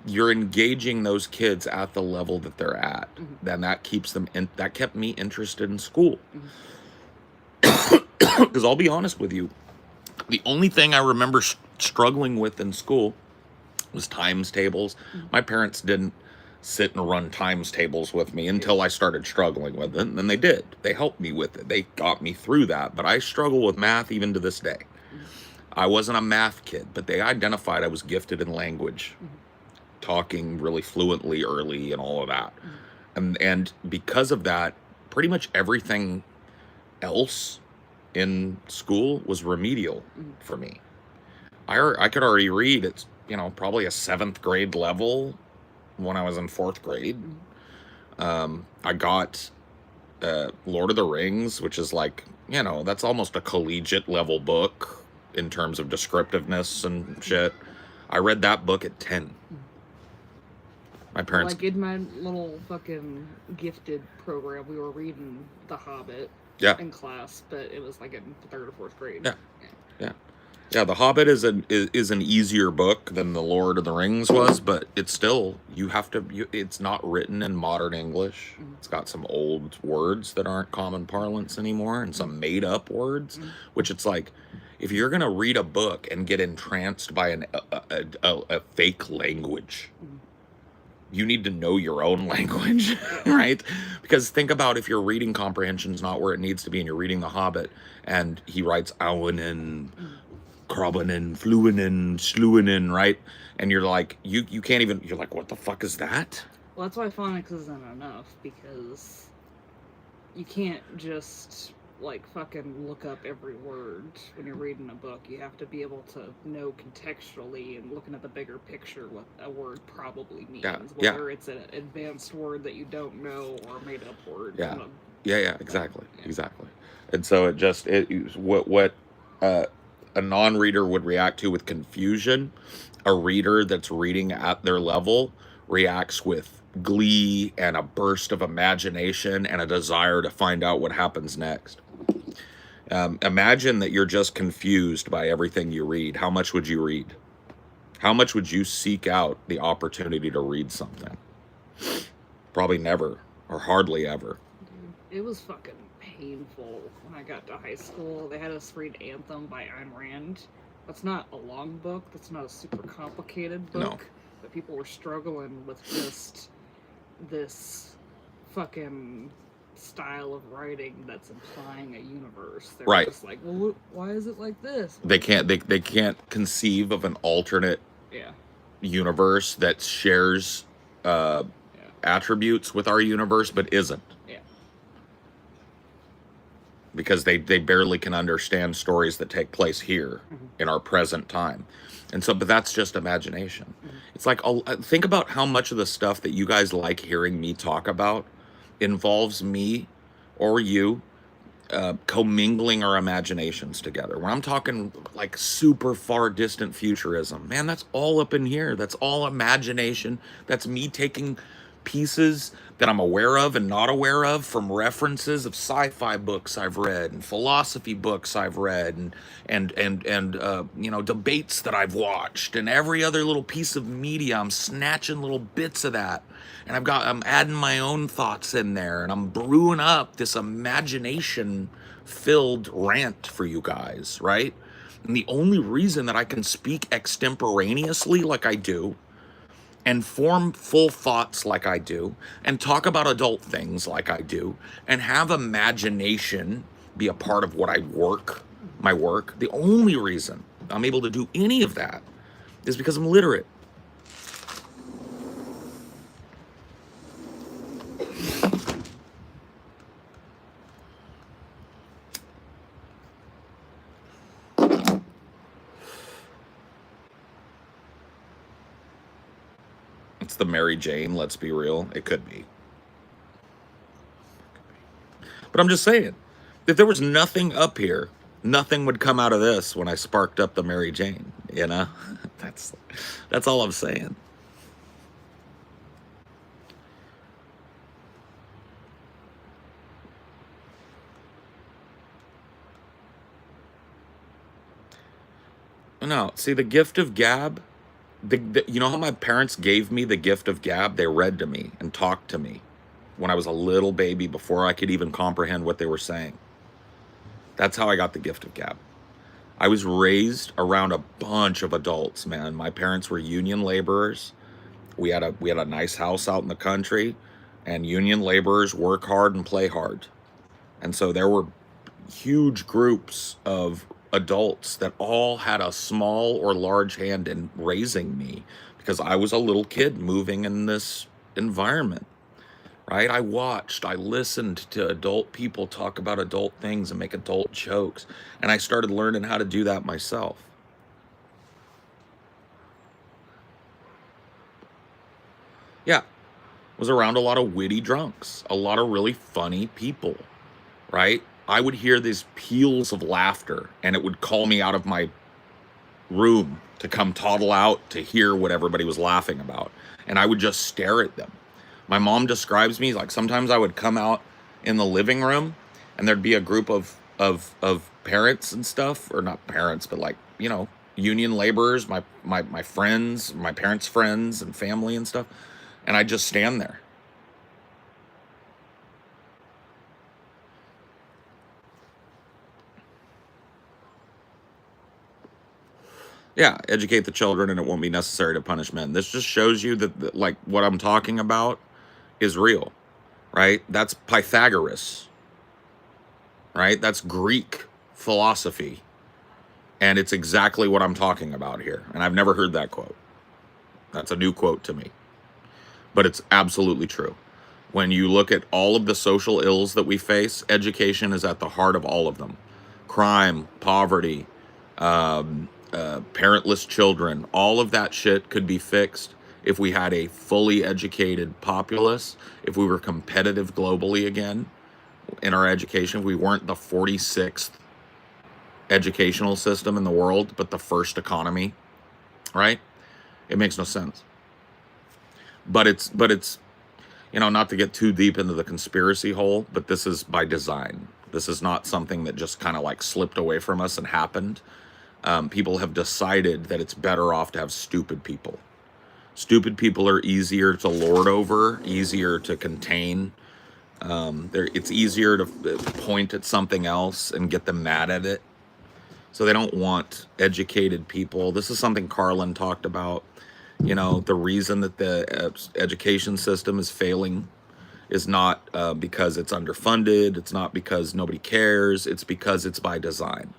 you're engaging those kids at the level that they're at. Then that keeps them in. That kept me interested in school. Because I'll be honest with you, the only thing I remember struggling with in school was times tables. My parents didn't sit and run times tables with me until I started struggling with it, and then they did. They helped me with it. They got me through that, but I struggle with math even to this day. I wasn't a math kid, but they identified I was gifted in language, talking really fluently early and all of that. And because of that, pretty much everything else in school was remedial for me. I could already read at, probably a 7th grade level when I was in 4th grade. I got Lord of the Rings, which is like, that's almost a collegiate level book in terms of descriptiveness and shit. I read that book at 10. My parents... Like in my little fucking gifted program, we were reading The Hobbit in class, but it was like in 3rd or 4th grade. Yeah, The Hobbit is an easier book than The Lord of the Rings was, but it's still, it's not written in modern English. It's got some old words that aren't common parlance anymore, and some made up words, which it's like, if you're gonna read a book and get entranced by a fake language, you need to know your own language, right? Because think about if your reading comprehension's not where it needs to be and you're reading The Hobbit and he writes Owinen, Krobinen, Fluinen, Sluinen, right? And you're like, you can't even, you're like, what the fuck is that? Well, that's why phonics isn't enough, because you can't just like fucking look up every word when you're reading a book. You have to be able to know contextually and looking at the bigger picture what a word probably means, whether it's an advanced word that you don't know or a made up word. Exactly. And so what a non-reader would react to with confusion, a reader that's reading at their level reacts with glee and a burst of imagination and a desire to find out what happens next. Imagine that you're just confused by everything you read. How much would you read? How much would you seek out the opportunity to read something? Probably never, or hardly ever. Dude, it was fucking painful when I got to high school. They had us read Anthem by Ayn Rand. That's not a long book. That's not a super complicated book. No. But people were struggling with just this fucking style of writing that's implying a universe. They're just like, well, why is it like this? They can't conceive of an alternate universe that shares attributes with our universe but isn't. Because they barely can understand stories that take place here in our present time. And so, but that's just imagination. It's like, think about how much of the stuff that you guys like hearing me talk about involves me or you commingling our imaginations together. When I'm talking like super far distant futurism, man, that's all up in here. That's all imagination. That's me taking pieces that I'm aware of and not aware of from references of sci-fi books I've read and philosophy books I've read and debates that I've watched, and every other little piece of media. I'm snatching little bits of that, and I'm adding my own thoughts in there, and I'm brewing up this imagination filled rant for you guys, right? And the only reason that I can speak extemporaneously like I do, and form full thoughts like I do, and talk about adult things like I do, and have imagination be a part of what my work, the only reason I'm able to do any of that is because I'm literate. It's the Mary Jane, let's be real. It could be. But I'm just saying, if there was nothing up here, nothing would come out of this when I sparked up the Mary Jane, you know? That's all I'm saying. No, see, the gift of gab, you know how my parents gave me the gift of gab? They read to me and talked to me when I was a little baby before I could even comprehend what they were saying. That's how I got the gift of gab. I was raised around a bunch of adults, man. My parents were union laborers. We had a nice house out in the country, and union laborers work hard and play hard. And so there were huge groups of adults that all had a small or large hand in raising me, because I was a little kid moving in this environment. right? I listened to adult people talk about adult things and make adult jokes, and I started learning how to do that myself. Yeah, was around a lot of witty drunks, a lot of really funny people, right? I would hear these peals of laughter, and it would call me out of my room to come toddle out to hear what everybody was laughing about. And I would just stare at them. My mom describes me like sometimes I would come out in the living room and there'd be a group of parents and stuff, or not parents, but like, union laborers, my friends, my parents' friends and family and stuff. And I'd just stand there. Yeah, educate the children and it won't be necessary to punish men. This just shows you that like what I'm talking about is real, right? That's Pythagoras, right? That's Greek philosophy. And it's exactly what I'm talking about here. And I've never heard that quote. That's a new quote to me. But it's absolutely true. When you look at all of the social ills that we face, education is at the heart of all of them. Crime, poverty, parentless children, all of that shit could be fixed if we had a fully educated populace, if we were competitive globally again in our education, if we weren't the 46th educational system in the world, but the first economy, right? It makes no sense. But it's not to get too deep into the conspiracy hole, but this is by design. This is not something that just kind of like slipped away from us and happened. People have decided that it's better off to have stupid people. Stupid people are easier to lord over, easier to contain. It's easier to point at something else and get them mad at it. So they don't want educated people. This is something Carlin talked about. The reason that the education system is failing is not because it's underfunded. It's not because nobody cares. It's because it's by design.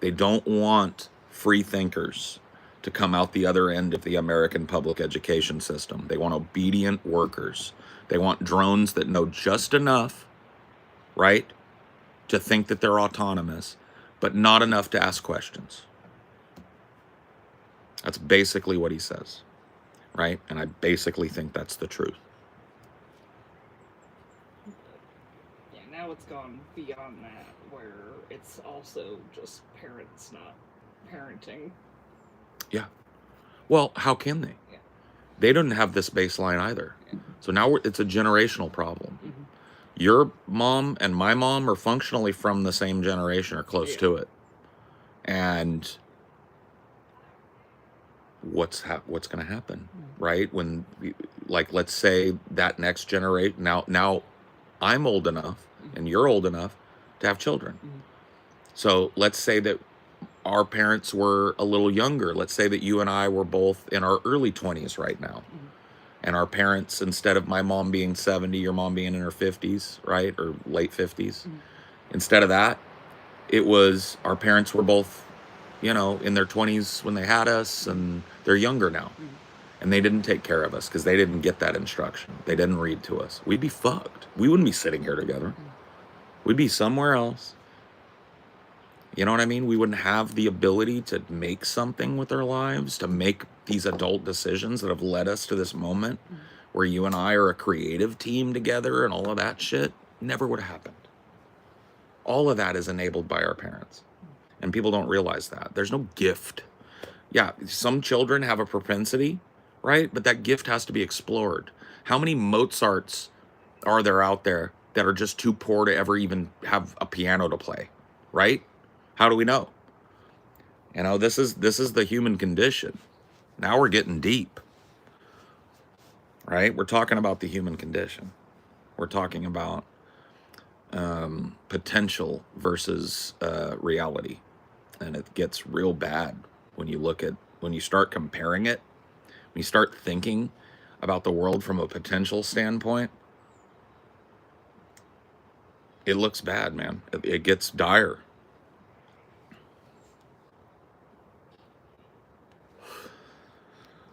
They don't want free thinkers to come out the other end of the American public education system. They want obedient workers. They want drones that know just enough, right, to think that they're autonomous, but not enough to ask questions. That's basically what he says, right? And I basically think that's the truth. Yeah, now it's gone beyond that, where it's also just parents not parenting. Yeah. Well, how can they? Yeah. They don't have this baseline either. Yeah. So now it's a generational problem. Mm-hmm. Your mom and my mom are functionally from the same generation or close to it. And what's going to happen, right? When, like, let's say that next generation, now I'm old enough and you're old enough to have children. Mm-hmm. So let's say that our parents were a little younger. Let's say that you and I were both in our early 20s right now. Mm-hmm. And our parents, instead of my mom being 70, your mom being in her 50s, right? Or late 50s. Mm-hmm. Instead of that, it was our parents were both, in their 20s when they had us, and they're younger now. Mm-hmm. And they didn't take care of us because they didn't get that instruction. They didn't read to us. We'd be fucked. We wouldn't be sitting here together. Mm-hmm. We'd be somewhere else. You know what I mean? We wouldn't have the ability to make something with our lives, to make these adult decisions that have led us to this moment where you and I are a creative team together and all of that shit. Never would have happened. All of that is enabled by our parents. And people don't realize that. There's no gift. Yeah, some children have a propensity, right? But that gift has to be explored. How many Mozarts are there out there that are just too poor to ever even have a piano to play, right? How do we know? This is the human condition. Now we're getting deep, right? We're talking about the human condition. We're talking about potential versus reality. And it gets real bad when you start comparing it, when you start thinking about the world from a potential standpoint. It looks bad, man. It gets dire.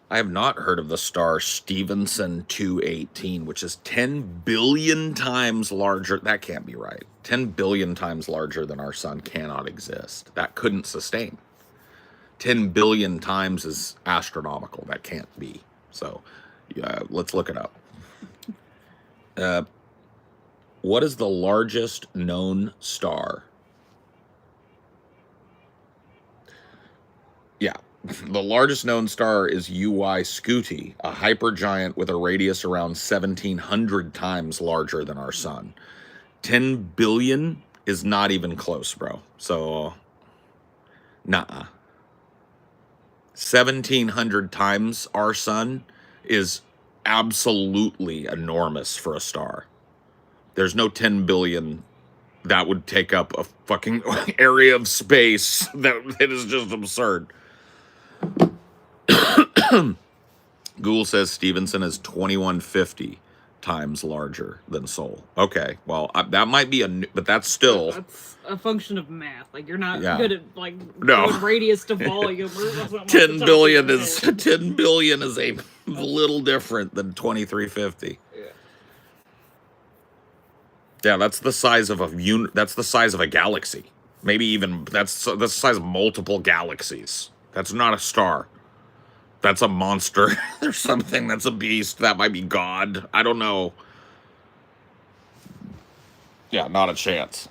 I have not heard of the star Stevenson 218, which is 10 billion times larger. That can't be right. 10 billion times larger than our sun cannot exist. That couldn't sustain. 10 billion times is astronomical. That can't be. So, yeah, let's look it up. What is the largest known star? Yeah, the largest known star is UY Scuti, a hypergiant with a radius around 1,700 times larger than our sun. 10 billion is not even close, bro. So, nah. 1,700 times our sun is absolutely enormous for a star. There's no 10 billion. That would take up a fucking area of space. That is just absurd. Google says Stevenson is 2150 times larger than Sol. Okay, well, that might be but that's still... That's a function of math. Like, you're not Yeah. good at, like, No. doing radius to volume. Or something off 10 the top billion of your is head. 10 billion is a little different than 2350. Yeah. Yeah, that's the size of that's the size of a galaxy. Maybe even that's the size of multiple galaxies. That's not a star. That's a monster. There's something that's a beast. That might be God. I don't know. Yeah, not a chance.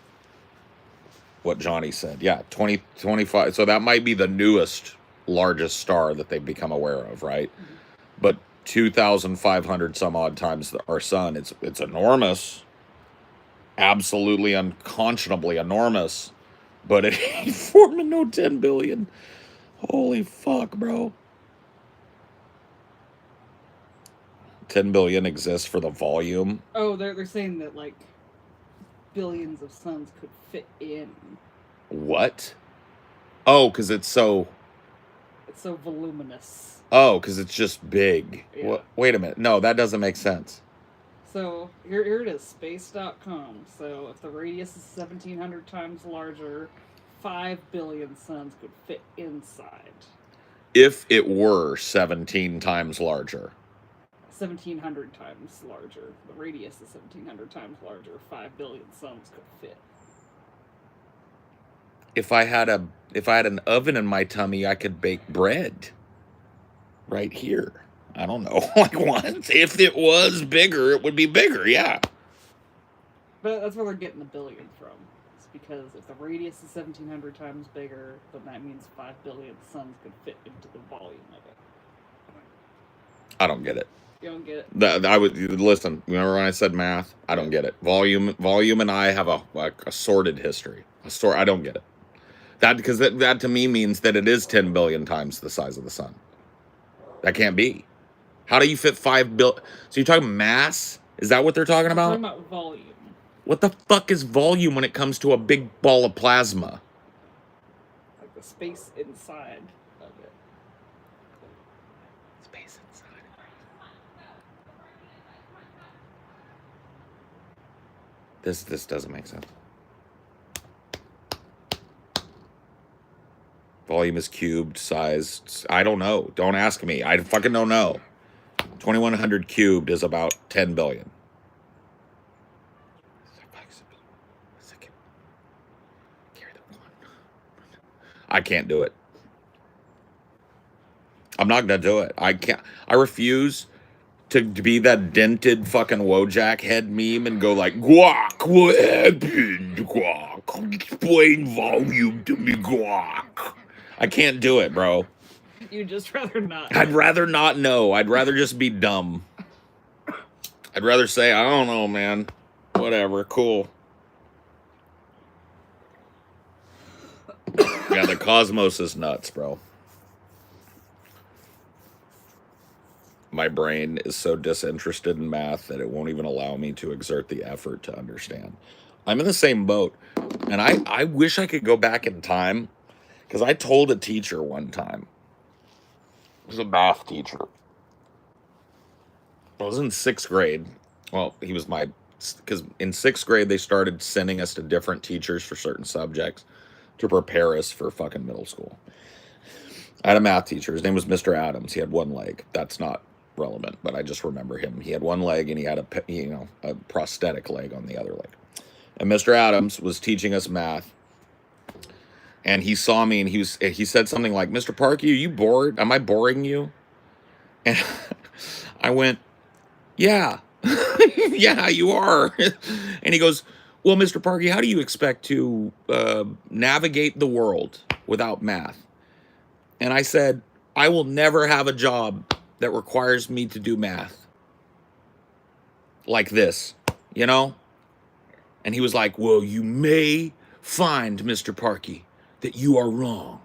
What Johnny said. Yeah, 25. So that might be the newest, largest star that they've become aware of, right? Mm-hmm. But 2,500 some odd times our sun. It's enormous. Absolutely unconscionably enormous. But it ain't forming no 10 billion. Holy fuck, bro. 10 billion exists for the volume. Oh, they're saying that, like, billions of suns could fit in. What? Oh, because it's so voluminous. Oh, because it's just big. Yeah. Wait a minute. No, that doesn't make sense. So, here it is, space.com. So, if the radius is 1,700 times larger, 5 billion suns could fit inside. If it were 17 times larger. 1,700 times larger. The radius is 1,700 times larger. 5 billion suns could fit. If I had an oven in my tummy, I could bake bread. Right here. I don't know. Like what? If it was bigger, it would be bigger. Yeah. But that's where they're getting the billion from. It's because if the radius is 1,700 times bigger, then that means 5 billion suns could fit into the volume of it. I don't get it. You don't get it? I would listen. Remember when I said math? I don't get it. Volume, and I have a sordid history. I don't get it. Because that to me means that it is 10 billion times the size of the sun. That can't be. How do you fit 5 billion? So you're talking mass? Is that what they're talking about? I'm talking about volume. What the fuck is volume when it comes to a big ball of plasma? Like the space inside of it. Space inside. This doesn't make sense. Volume is cubed, size. I don't know. Don't ask me. I fucking don't know. 2,100 cubed is about 10 billion. I can't do it. I'm not gonna do it. I can't. I refuse to be that dented fucking Wojak head meme and go like, guac, what happened, guac? Explain volume to me, guac. I can't do it, bro. You'd just rather not. I'd rather not know. I'd rather just be dumb. I'd rather say, I don't know, man. Whatever, cool. Yeah, the cosmos is nuts, bro. My brain is so disinterested in math that it won't even allow me to exert the effort to understand. I'm in the same boat, and I wish I could go back in time, because I told a teacher one time. It was a math teacher. I was in 6th grade. Well, he was because in 6th grade they started sending us to different teachers for certain subjects to prepare us for fucking middle school. I had a math teacher. His name was Mr. Adams. He had one leg. That's not relevant, but I just remember him. He had one leg and he had a prosthetic leg on the other leg. And Mr. Adams was teaching us math. And he saw me and he said something like, "Mr. Parkey, are you bored? Am I boring you?" And I went, "Yeah." "Yeah, you are." And he goes, "Well, Mr. Parkey, how do you expect to navigate the world without math?" And I said, "I will never have a job that requires me to do math like this, you know?" And he was like, "Well, you may find, Mr. Parkey, that you are wrong."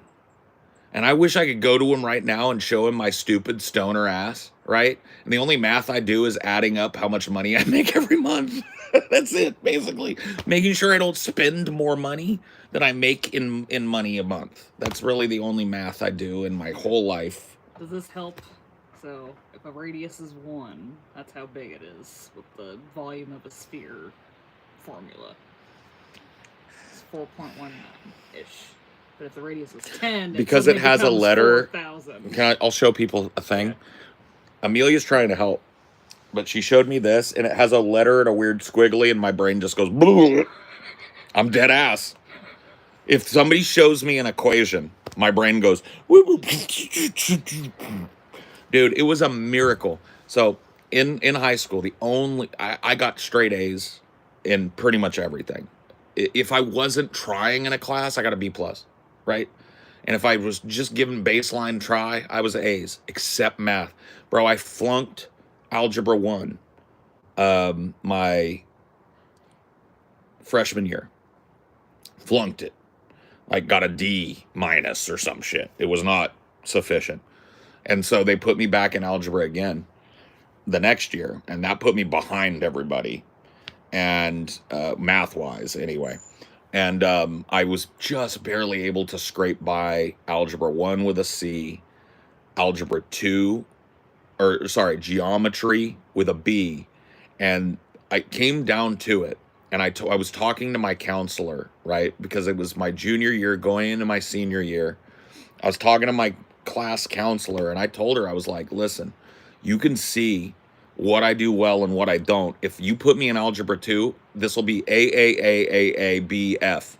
And I wish I could go to him right now and show him my stupid stoner ass, right? And the only math I do is adding up how much money I make every month. That's it, basically. Making sure I don't spend more money than I make in money a month. That's really the only math I do in my whole life. Does this help? So, if a radius is 1, that's how big it is with the volume of a sphere formula. It's 4.19-ish. But if the radius is 10, because it has a letter. 4,000. I'll show people a thing. Amelia's trying to help, but she showed me this, and it has a letter and a weird squiggly, and my brain just goes, "Bleh." I'm dead ass. If somebody shows me an equation, my brain goes, dude, it was a miracle. So in high school, I got straight A's in pretty much everything. If I wasn't trying in a class, I got a B+, right? And if I was just given baseline try, I was A's, except math. Bro, I flunked Algebra 1 my freshman year. Flunked it. Like, got a D- or some shit. It was not sufficient. And so they put me back in algebra again the next year, and that put me behind everybody, and math-wise, anyway. And I was just barely able to scrape by Algebra 1 with a C, Algebra 2, Geometry with a B, and I came down to it, and I was talking to my counselor, right, because it was my junior year going into my senior year. I was talking to my class counselor, and I told her, I was like, "Listen, you can see what I do well and what I don't. If you put me in Algebra 2, this will be AAAAABF."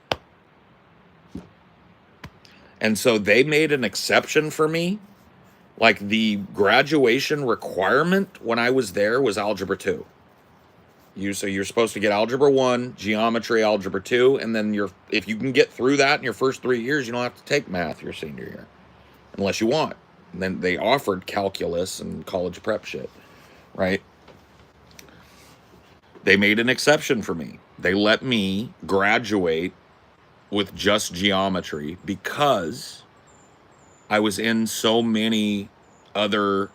And so they made an exception for me. Like, the graduation requirement when I was there was Algebra 2. So you're supposed to get Algebra 1, Geometry, Algebra 2, and then if you can get through that in your first 3 years, you don't have to take math your senior year, unless you want. And then they offered calculus and college prep shit, right? They made an exception for me. They let me graduate with just geometry because I was in so many other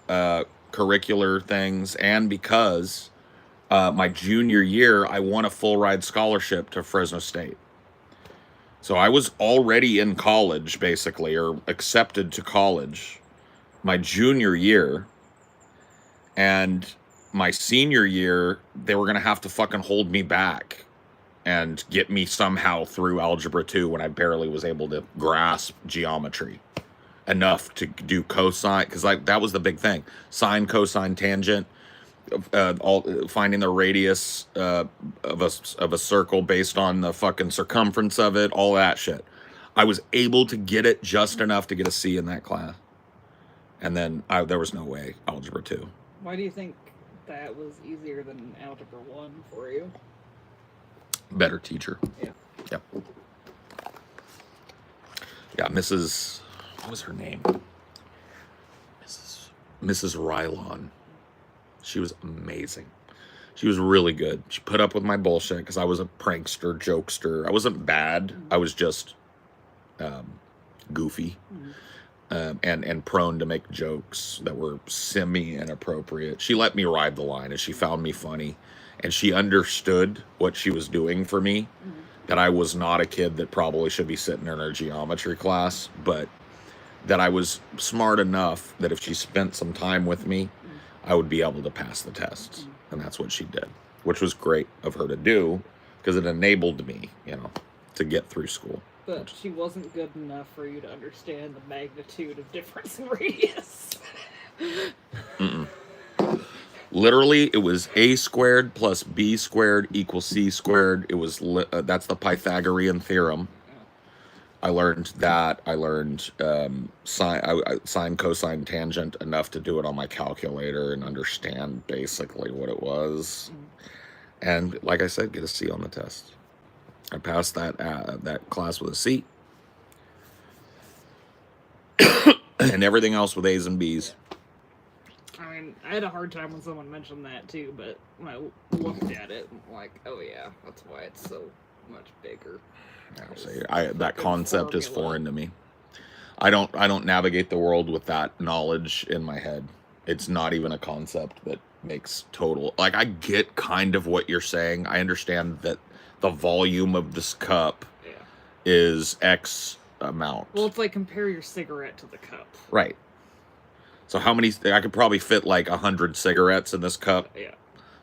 curricular things, and because my junior year, I won a full ride scholarship to Fresno State. So I was already in college, basically, or accepted to college my junior year. And my senior year, they were going to have to fucking hold me back and get me somehow through Algebra 2 when I barely was able to grasp geometry enough to do cosine, because that was the big thing. Sine, cosine, tangent. Finding the radius of a circle based on the fucking circumference of it, all that shit. I was able to get it just enough to get a C in that class, and then there was no way Algebra 2. Why do you think that was easier than Algebra 1 for you? Better teacher. Yeah. Yep. Yeah, Mrs. What was her name? Mrs. Rylon. She was amazing. She was really good. She put up with my bullshit because I was a prankster, jokester. I wasn't bad. I was just goofy and prone to make jokes that were semi-inappropriate. She let me ride the line, and she found me funny. And she understood what she was doing for me, that I was not a kid that probably should be sitting in her geometry class, but that I was smart enough that if she spent some time with me, I would be able to pass the tests. And that's what she did, which was great of her to do because it enabled me, to get through school. But she wasn't good enough for you to understand the magnitude of difference in radius. Literally, it was a squared plus b squared equals c squared. It was that's the Pythagorean theorem. I learned that. I learned sine, cosine, tangent enough to do it on my calculator and understand basically what it was. And like I said, get a C on the test. I passed that class with a C. And everything else with A's and B's. I mean, I had a hard time when someone mentioned that too, but when I looked at it, I'm like, oh yeah, that's why it's so much bigger. That concept is foreign to me. I don't navigate the world with that knowledge in my head. It's not even a concept that makes total, like, I get kind of what you're saying. I understand that the volume of this cup is X amount. Well, it's like compare your cigarette to the cup. Right. So how many, I could probably fit like 100 cigarettes in this cup. Yeah.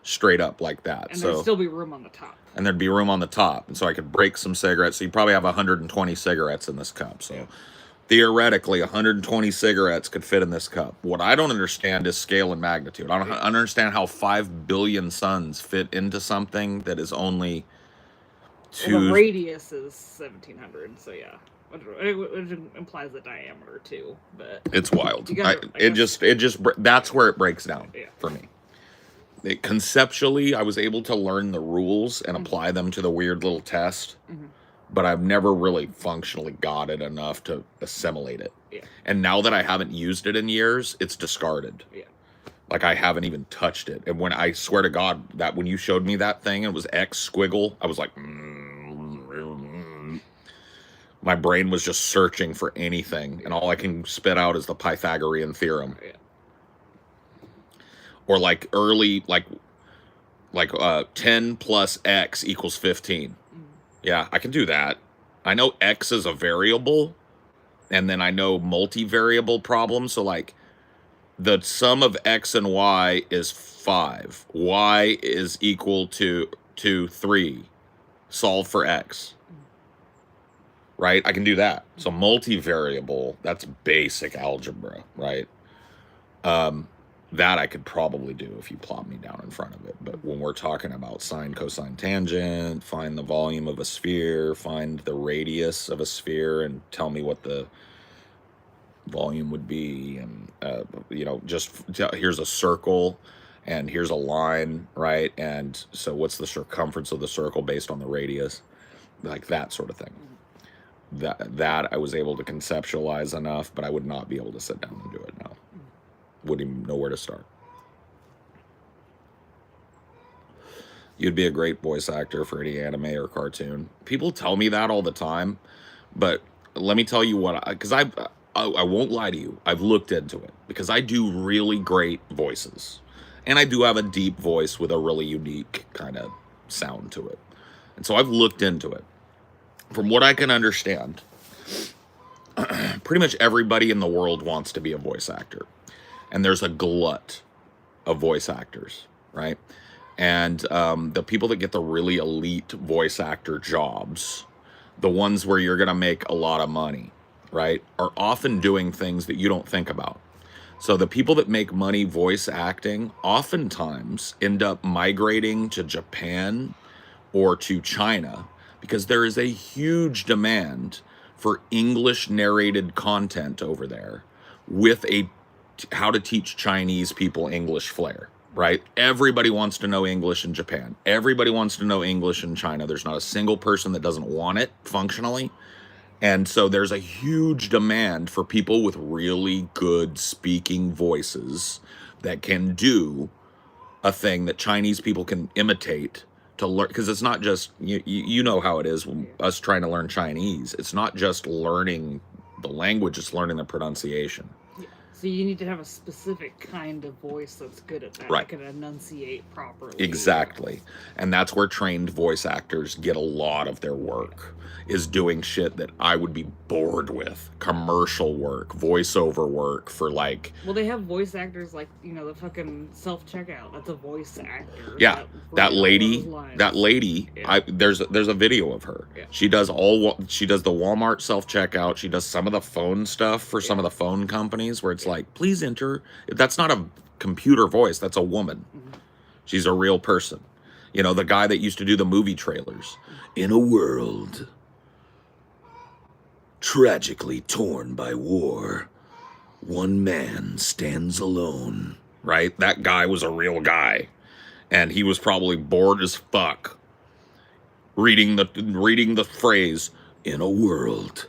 Straight up like that. And there'd still be room on the top. And there'd be room on the top. And so I could break some cigarettes. So you probably have 120 cigarettes in this cup. So theoretically, 120 cigarettes could fit in this cup. What I don't understand is scale and magnitude. I don't understand how 5 billion suns fit into something that is only two. Well, the radius is 1,700, so yeah. Which implies the diameter too, but it's wild. That's where it breaks down for me. Conceptually, I was able to learn the rules and apply them to the weird little test, but I've never really functionally got it enough to assimilate it. Yeah. And now that I haven't used it in years, it's discarded. Yeah. Like, I haven't even touched it. And when I swear to God, that when you showed me that thing, it was X squiggle, I was like, my brain was just searching for anything, and all I can spit out is the Pythagorean theorem. Yeah. Or like early, like 10 plus X equals 15. Yeah, I can do that. I know X is a variable, and then I know multivariable problems. So like the sum of X and Y is 5. Y is equal to 3. Solve for X. Right? I can do that. So multivariable, that's basic algebra, right? That I could probably do if you plop me down in front of it. But when we're talking about sine, cosine, tangent, find the volume of a sphere, find the radius of a sphere, and tell me what the volume would be. And, here's a circle, and here's a line, right? And so what's the circumference of the circle based on the radius? Like that sort of thing. That I was able to conceptualize enough, but I would not be able to sit down and do it now. Wouldn't even know where to start. You'd be a great voice actor for any anime or cartoon. People tell me that all the time, but let me tell you what, because I won't lie to you. I've looked into it because I do really great voices, and I do have a deep voice with a really unique kind of sound to it. And so I've looked into it. From what I can understand, pretty much everybody in the world wants to be a voice actor. And there's a glut of voice actors, right? And the people that get the really elite voice actor jobs, the ones where you're going to make a lot of money, right, are often doing things that you don't think about. So the people that make money voice acting oftentimes end up migrating to Japan or to China because there is a huge demand for English narrated content over there with a how to teach Chinese people English flair, right? Everybody wants to know English in Japan. Everybody wants to know English in China. There's not a single person that doesn't want it functionally. And so there's a huge demand for people with really good speaking voices that can do a thing that Chinese people can imitate to learn. Because it's not just, you know how it is when us trying to learn Chinese. It's not just learning the language, it's learning the pronunciation. So you need to have a specific kind of voice that's good at that. Right. That can enunciate properly. Exactly. And that's where trained voice actors get a lot of their work, is doing shit that I would be bored with. Commercial work, voiceover work for like... Well, they have voice actors like, you know, the fucking self-checkout. That's a voice actor. Yeah, that lady, Yeah. there's a video of her. Yeah. She does the Walmart self-checkout. She does some of the phone stuff for some of the phone companies where it's like, please enter. That's not a computer voice. That's a woman. Mhm. She's a real person. You know, the guy that used to do the movie trailers. In a world tragically torn by war, one man stands alone. Right? That guy was a real guy. And he was probably bored as fuck reading the phrase, in a world.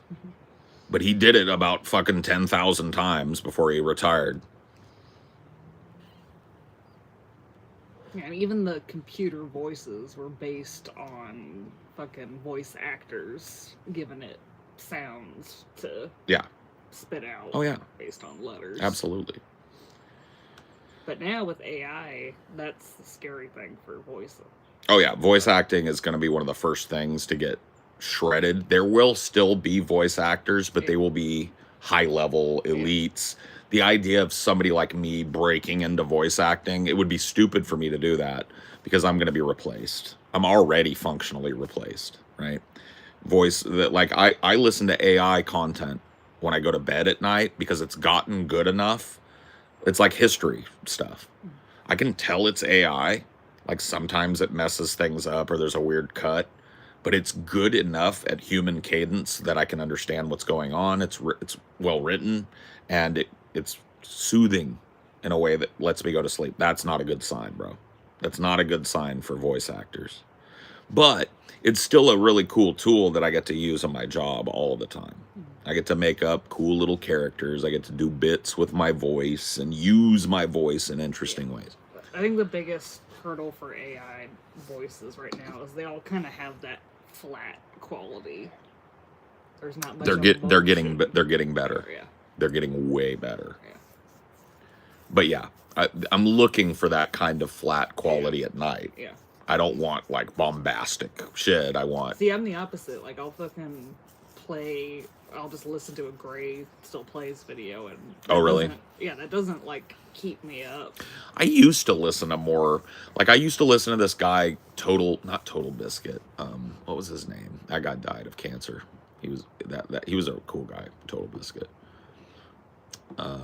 But he did it about fucking 10,000 times before he retired. Yeah, and even the computer voices were based on fucking voice actors giving it sounds to spit out. Oh, yeah. Based on letters. Absolutely. But now with AI, that's the scary thing for voice. Oh, yeah. Voice acting is going to be one of the first things to get shredded. There will still be voice actors, but they will be high-level elites. The idea of somebody like me breaking into voice acting, it would be stupid for me to do that because I'm going to be replaced. I'm already functionally replaced, right? I listen to AI content when I go to bed at night because it's gotten good enough. It's like history stuff. I can tell it's AI. Like sometimes it messes things up or there's a weird cut, but it's good enough at human cadence that I can understand what's going on. It's well written, and it's soothing in a way that lets me go to sleep. That's not a good sign, bro. That's not a good sign for voice actors. But it's still a really cool tool that I get to use on my job all the time. I get to make up cool little characters. I get to do bits with my voice and use my voice in interesting ways. I think the biggest hurdle for AI voices right now is they all kind of have that flat quality. There's not much. They're getting better. Yeah. They're getting way better. Yeah. But yeah, I'm looking for that kind of flat quality at night. Yeah. I don't want like bombastic shit. I want... See, I'm the opposite. Like, I'll just listen to a Gray Still Plays video and... Oh, really? Yeah, that doesn't, like, keep me up. I used to listen to more... Like, I used to listen to this guy, not Total Biscuit. What was his name? That guy died of cancer. He was he was a cool guy, Total Biscuit. What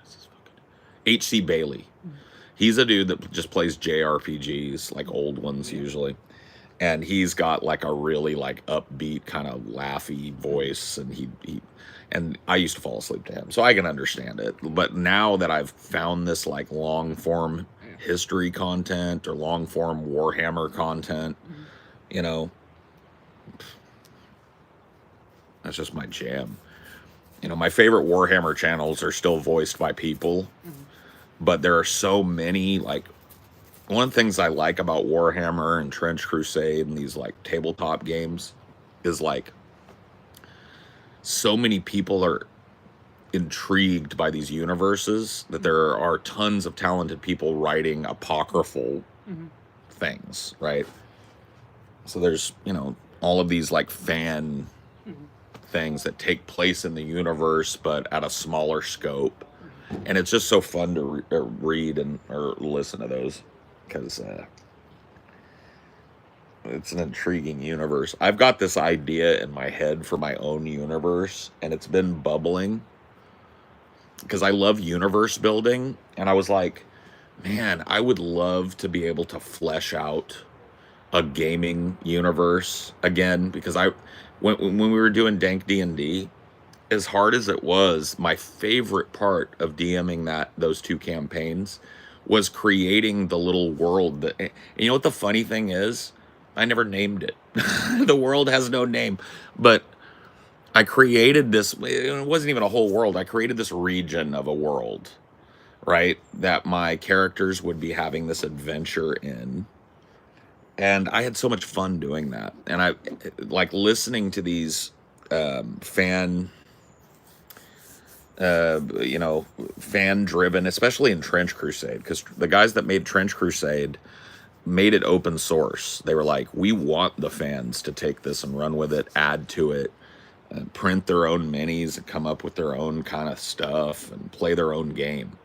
is his fucking... H.C. Bailey. He's a dude that just plays JRPGs, like old ones usually. And he's got like a really like upbeat kind of laughy voice, and and I used to fall asleep to him, so I can understand it. But now that I've found this like long form history content or long form Warhammer content, you know, that's just my jam. You know, my favorite Warhammer channels are still voiced by people, but there are so many, like, one of the things I like about Warhammer and Trench Crusade and these like tabletop games is like so many people are intrigued by these universes that there are tons of talented people writing apocryphal things, right? So there's, you know, all of these like fan things that take place in the universe but at a smaller scope, and it's just so fun to read or listen to those because it's an intriguing universe. I've got this idea in my head for my own universe, and it's been bubbling because I love universe building, and I was like, man, I would love to be able to flesh out a gaming universe again, because when we were doing Dank D&D, as hard as it was, my favorite part of DMing those two campaigns was creating the little world that, and you know what the funny thing is? I never named it. The world has no name, but I created this, it wasn't even a whole world. I created this region of a world, right? That my characters would be having this adventure in. And I had so much fun doing that. And I like listening to these fan you know, fan driven, especially in Trench Crusade, because the guys that made Trench Crusade made it open source. They were like, we want the fans to take this and run with it, add to it, and print their own minis and come up with their own kind of stuff and play their own game.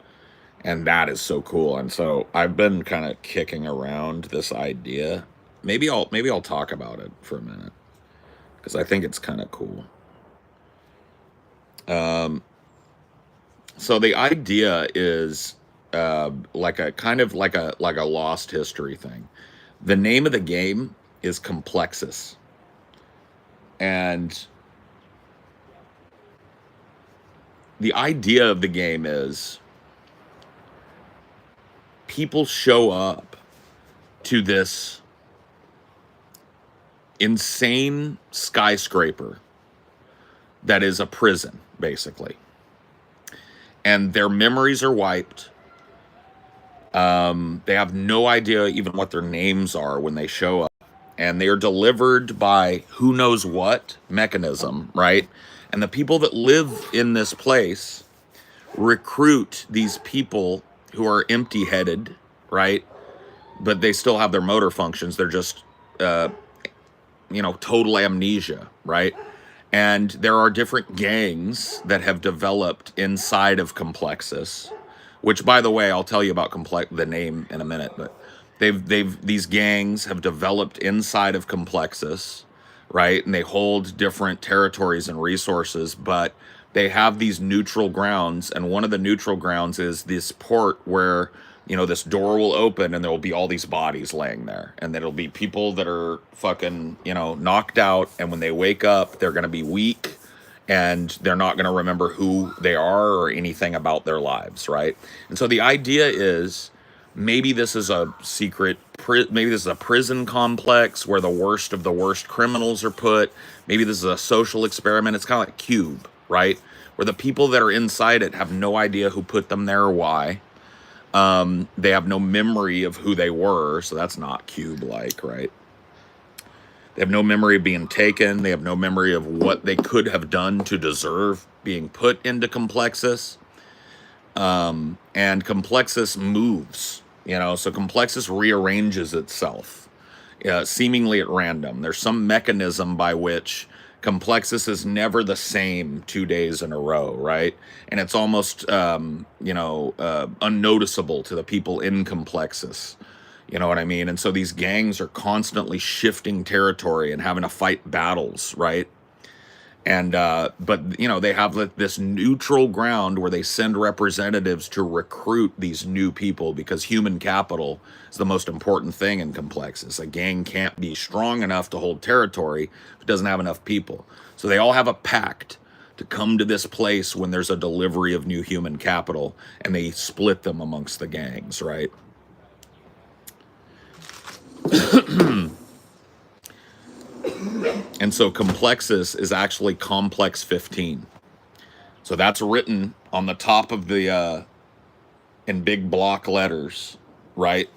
And that is so cool. And so I've been kind of kicking around this idea. Maybe I'll talk about it for a minute, because I think it's kind of cool. So the idea is like a kind of like a lost history thing. The name of the game is Complexus, and the idea of the game is people show up to this insane skyscraper that is a prison, basically. And their memories are wiped. They have no idea even what their names are when they show up. And they are delivered by who knows what mechanism, right? And the people that live in this place recruit these people who are empty-headed, right? But they still have their motor functions. They're just, you know, total amnesia, right? And there are different gangs that have developed inside of Complexus, which, by the way, I'll tell you about the name in a minute. But these gangs have developed inside of Complexus, right? And they hold different territories and resources, but they have these neutral grounds. And one of the neutral grounds is this port where, you know, this door will open and there will be all these bodies laying there. And then it'll be people that are fucking, you know, knocked out. And when they wake up, they're going to be weak and they're not going to remember who they are or anything about their lives, right? And so the idea is maybe this is a secret, maybe this is a prison complex where the worst of the worst criminals are put. Maybe this is a social experiment. It's kind of like Cube, right? Where the people that are inside it have no idea who put them there or why. They have no memory of who they were, so that's not Cube-like, right? They have no memory of being taken. They have no memory of what they could have done to deserve being put into Complexus. And Complexus moves, you know, so Complexus rearranges itself, seemingly at random. There's some mechanism by which Complexus is never the same 2 days in a row, right? And it's almost, you know, unnoticeable to the people in Complexus. You know what I mean? And so these gangs are constantly shifting territory and having to fight battles, right? And, but, you know, they have this neutral ground where they send representatives to recruit these new people, because human capital is the most important thing in Complexus. A gang can't be strong enough to hold territory if it doesn't have enough people. So they all have a pact to come to this place when there's a delivery of new human capital, and they split them amongst the gangs, right? And so Complexus is actually Complex 15. So that's written on the top of the, in big block letters, right?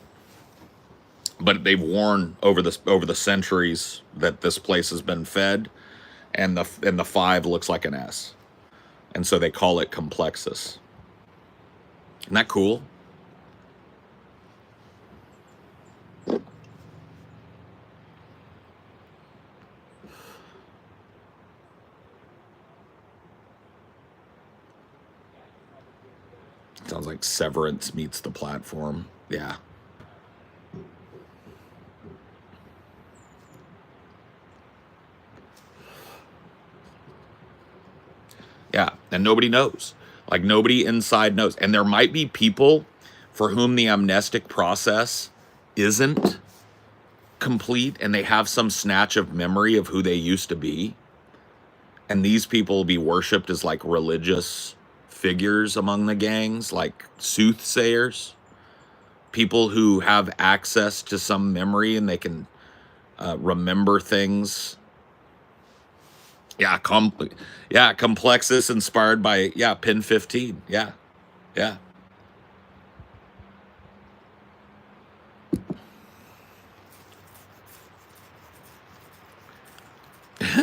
But they've worn over the centuries that this place has been fed, and the 5 looks like an S. And so they call it Complexus. Isn't that cool? Sounds like Severance meets the platform. Yeah. Yeah, and nobody knows. Like, nobody inside knows. And there might be people for whom the amnestic process isn't complete, and they have some snatch of memory of who they used to be. And these people will be worshipped as like religious figures among the gangs, like soothsayers, people who have access to some memory and they can remember things. Yeah, Complexus inspired by, Pin 15. Yeah. Yeah.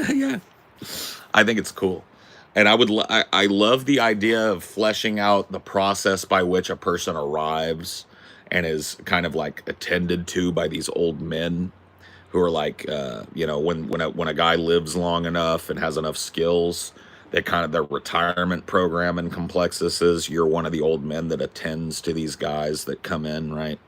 Yeah. I think it's cool. And I love the idea of fleshing out the process by which a person arrives and is kind of like attended to by these old men who are like, when a guy lives long enough and has enough skills, they kind of, their retirement program in Complexus is you're one of the old men that attends to these guys that come in, right,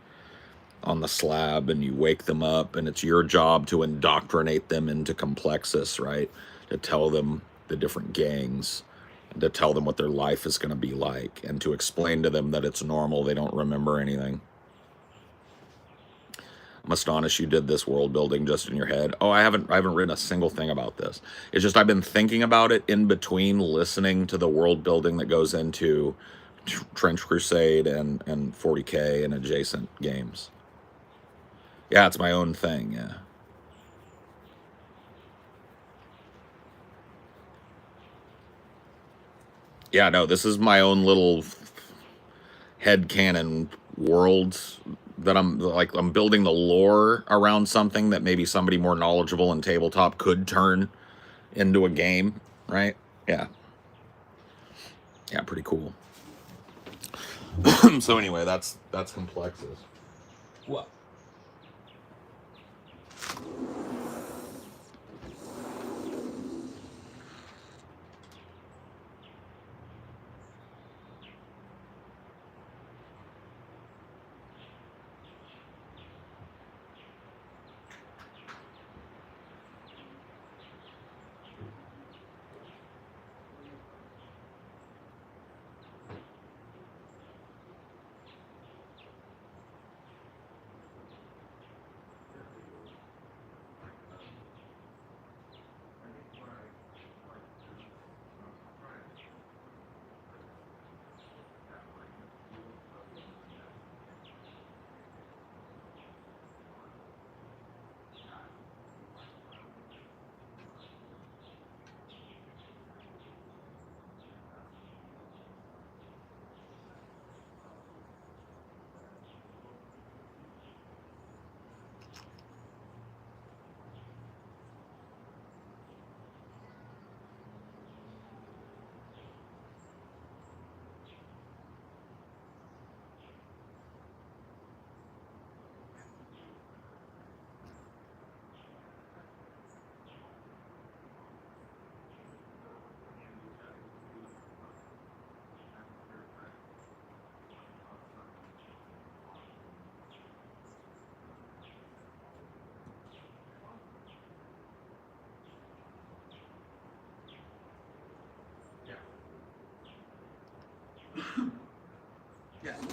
on the slab, and you wake them up, and it's your job to indoctrinate them into Complexus, right, to tell them the different gangs, and to tell them what their life is going to be like, and to explain to them that it's normal, they don't remember anything. I'm astonished you did this world building just in your head. Oh, I haven't written a single thing about this. It's just I've been thinking about it in between listening to the world building that goes into Trench Crusade and 40K and adjacent games. Yeah, it's my own thing, yeah. Yeah, no, this is my own little headcanon world that I'm building the lore around something that maybe somebody more knowledgeable in tabletop could turn into a game, right? Yeah. Yeah, pretty cool. So anyway, that's Complexus. What?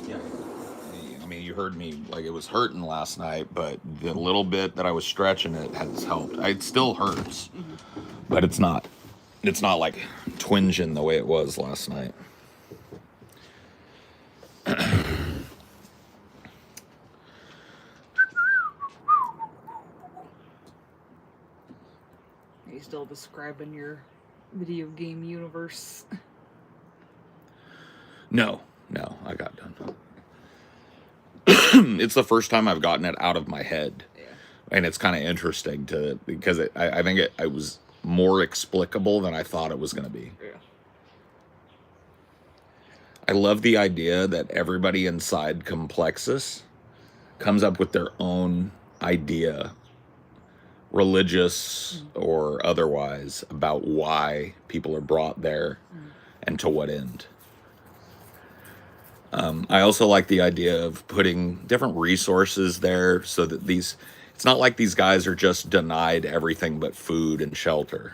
Yeah. I mean, you heard me, like, it was hurting last night, but the little bit that I was stretching it has helped. It still hurts, but it's not like twinging the way it was last night. Are you still describing your video game universe? No, I got done. It's the first time I've gotten it out of my head. Yeah. And it's kind of interesting because I think it was more explicable than I thought it was going to be. Yeah. I love the idea that everybody inside Complexus comes up with their own idea, religious or otherwise, about why people are brought there and to what end. I also like the idea of putting different resources there so that it's not like these guys are just denied everything but food and shelter.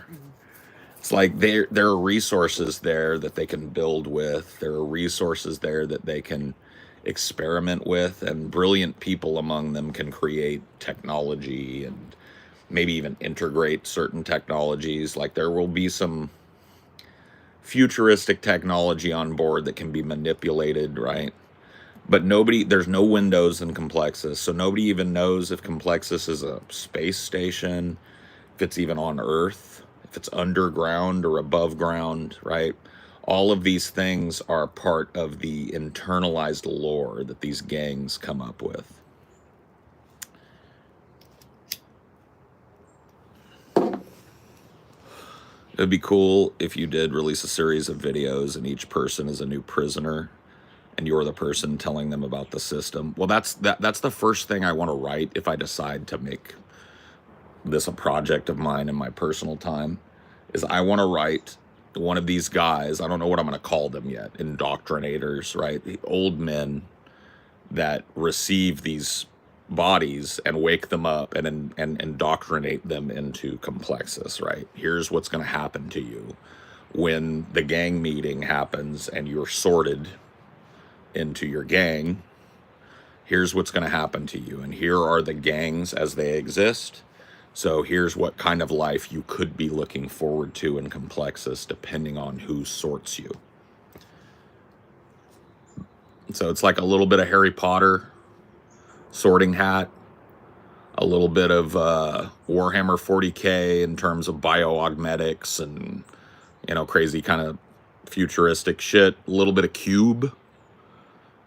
It's like there are resources there that they can build with. There are resources there that they can experiment with, and brilliant people among them can create technology and maybe even integrate certain technologies. Like there will be some futuristic technology on board that can be manipulated, right? But there's no windows in Complexus, so nobody even knows if Complexus is a space station, if it's even on Earth, if it's underground or above ground, right? All of these things are part of the internalized lore that these gangs come up with. It'd be cool if you did release a series of videos and each person is a new prisoner and you're the person telling them about the system. Well, that's the first thing I want to write if I decide to make this a project of mine in my personal time, is I want to write one of these guys. I don't know what I'm going to call them yet. Indoctrinators, right? The old men that receive these bodies and wake them up and indoctrinate them into Complexus, right? Here's what's going to happen to you when the gang meeting happens and you're sorted into your gang. Here's what's going to happen to you, and here are the gangs as they exist. So here's what kind of life you could be looking forward to in Complexus, depending on who sorts you. So it's like a little bit of Harry Potter, Sorting Hat, a little bit of Warhammer 40K in terms of bioaugmetics and, you know, crazy kind of futuristic shit. A little bit of Cube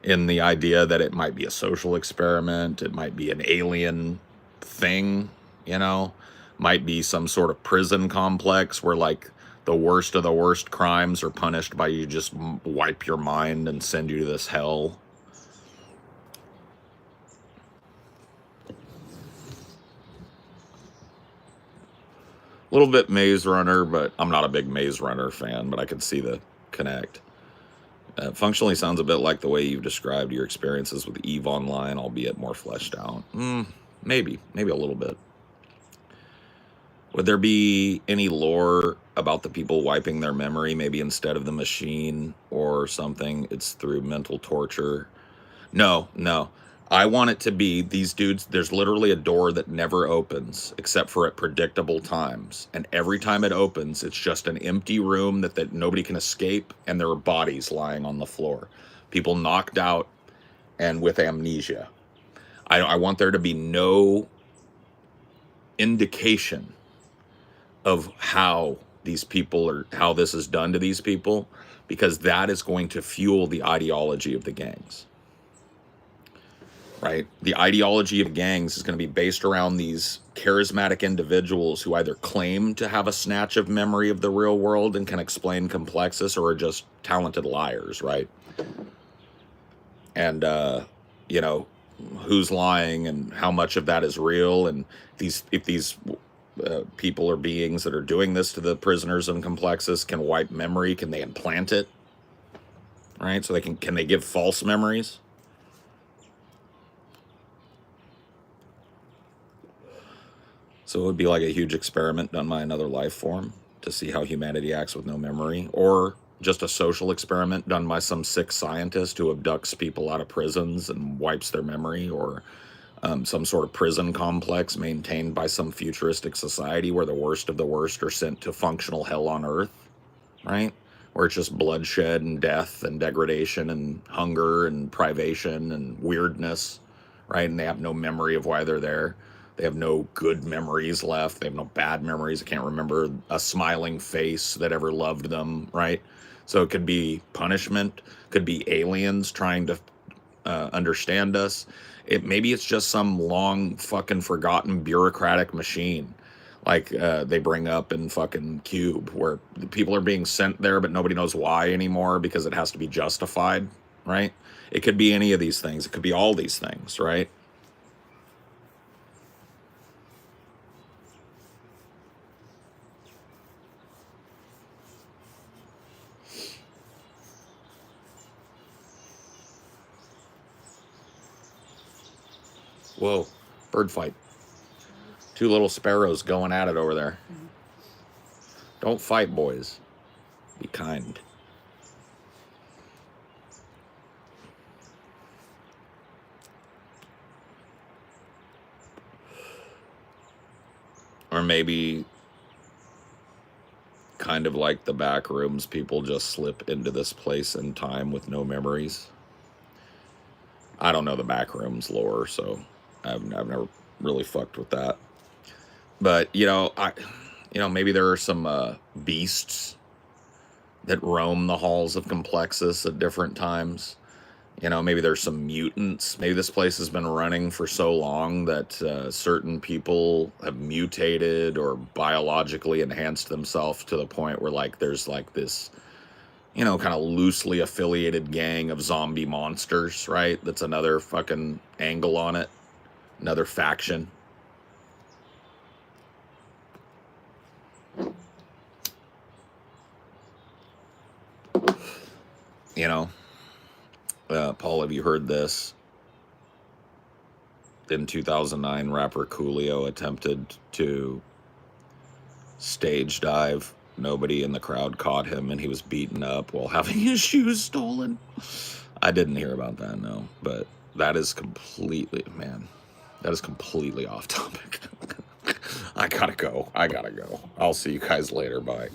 in the idea that it might be a social experiment. It might be an alien thing, you know, might be some sort of prison complex where like the worst of the worst crimes are punished by you just wipe your mind and send you to this hell. A little bit Maze Runner, but I'm not a big Maze Runner fan, but I can see the connect. Functionally sounds a bit like the way you've described your experiences with EVE Online, albeit more fleshed out. Maybe a little bit. Would there be any lore about the people wiping their memory, maybe instead of the machine or something, it's through mental torture? No. I want it to be these dudes, there's literally a door that never opens except for at predictable times. And every time it opens, it's just an empty room that nobody can escape, and there are bodies lying on the floor. People knocked out and with amnesia. I want there to be no indication of how these people are, how this is done to these people, because that is going to fuel the ideology of the gangs. Right? The ideology of gangs is going to be based around these charismatic individuals who either claim to have a snatch of memory of the real world and can explain Complexus, or are just talented liars, right? And, you know, who's lying and how much of that is real. And if these people or beings that are doing this to the prisoners in Complexus can wipe memory, can they implant it? Right? So can they give false memories? So it would be like a huge experiment done by another life form to see how humanity acts with no memory, or just a social experiment done by some sick scientist who abducts people out of prisons and wipes their memory, or some sort of prison complex maintained by some futuristic society where the worst of the worst are sent to functional hell on earth, right? Where it's just bloodshed and death and degradation and hunger and privation and weirdness, right? And they have no memory of why they're there. They have no good memories left. They have no bad memories. I can't remember a smiling face that ever loved them, right? So it could be punishment, could be aliens trying to understand us. Maybe it's just some long fucking forgotten bureaucratic machine, like they bring up in fucking Cube, where the people are being sent there, but nobody knows why anymore because it has to be justified, right? It could be any of these things. It could be all these things, right? Whoa, bird fight. Two little sparrows going at it over there. Don't fight, boys. Be kind. Or maybe kind of like the back rooms, people just slip into this place in time with no memories. I don't know the back rooms lore, so I've never really fucked with that. But maybe there are some beasts that roam the halls of Complexus at different times You know, maybe there's some mutants. Maybe this place has been running for so long that certain people have mutated or biologically enhanced themselves to the point where, like, there's like this, you know, kind of loosely affiliated gang of zombie monsters, right? That's another fucking angle on it, another faction. You know, Paul, have you heard this? In 2009, rapper Coolio attempted to stage dive. Nobody in the crowd caught him, and he was beaten up while having his shoes stolen. I didn't hear about that, no. But that is completely, man, that is completely off topic. I gotta go. I'll see you guys later. Bye.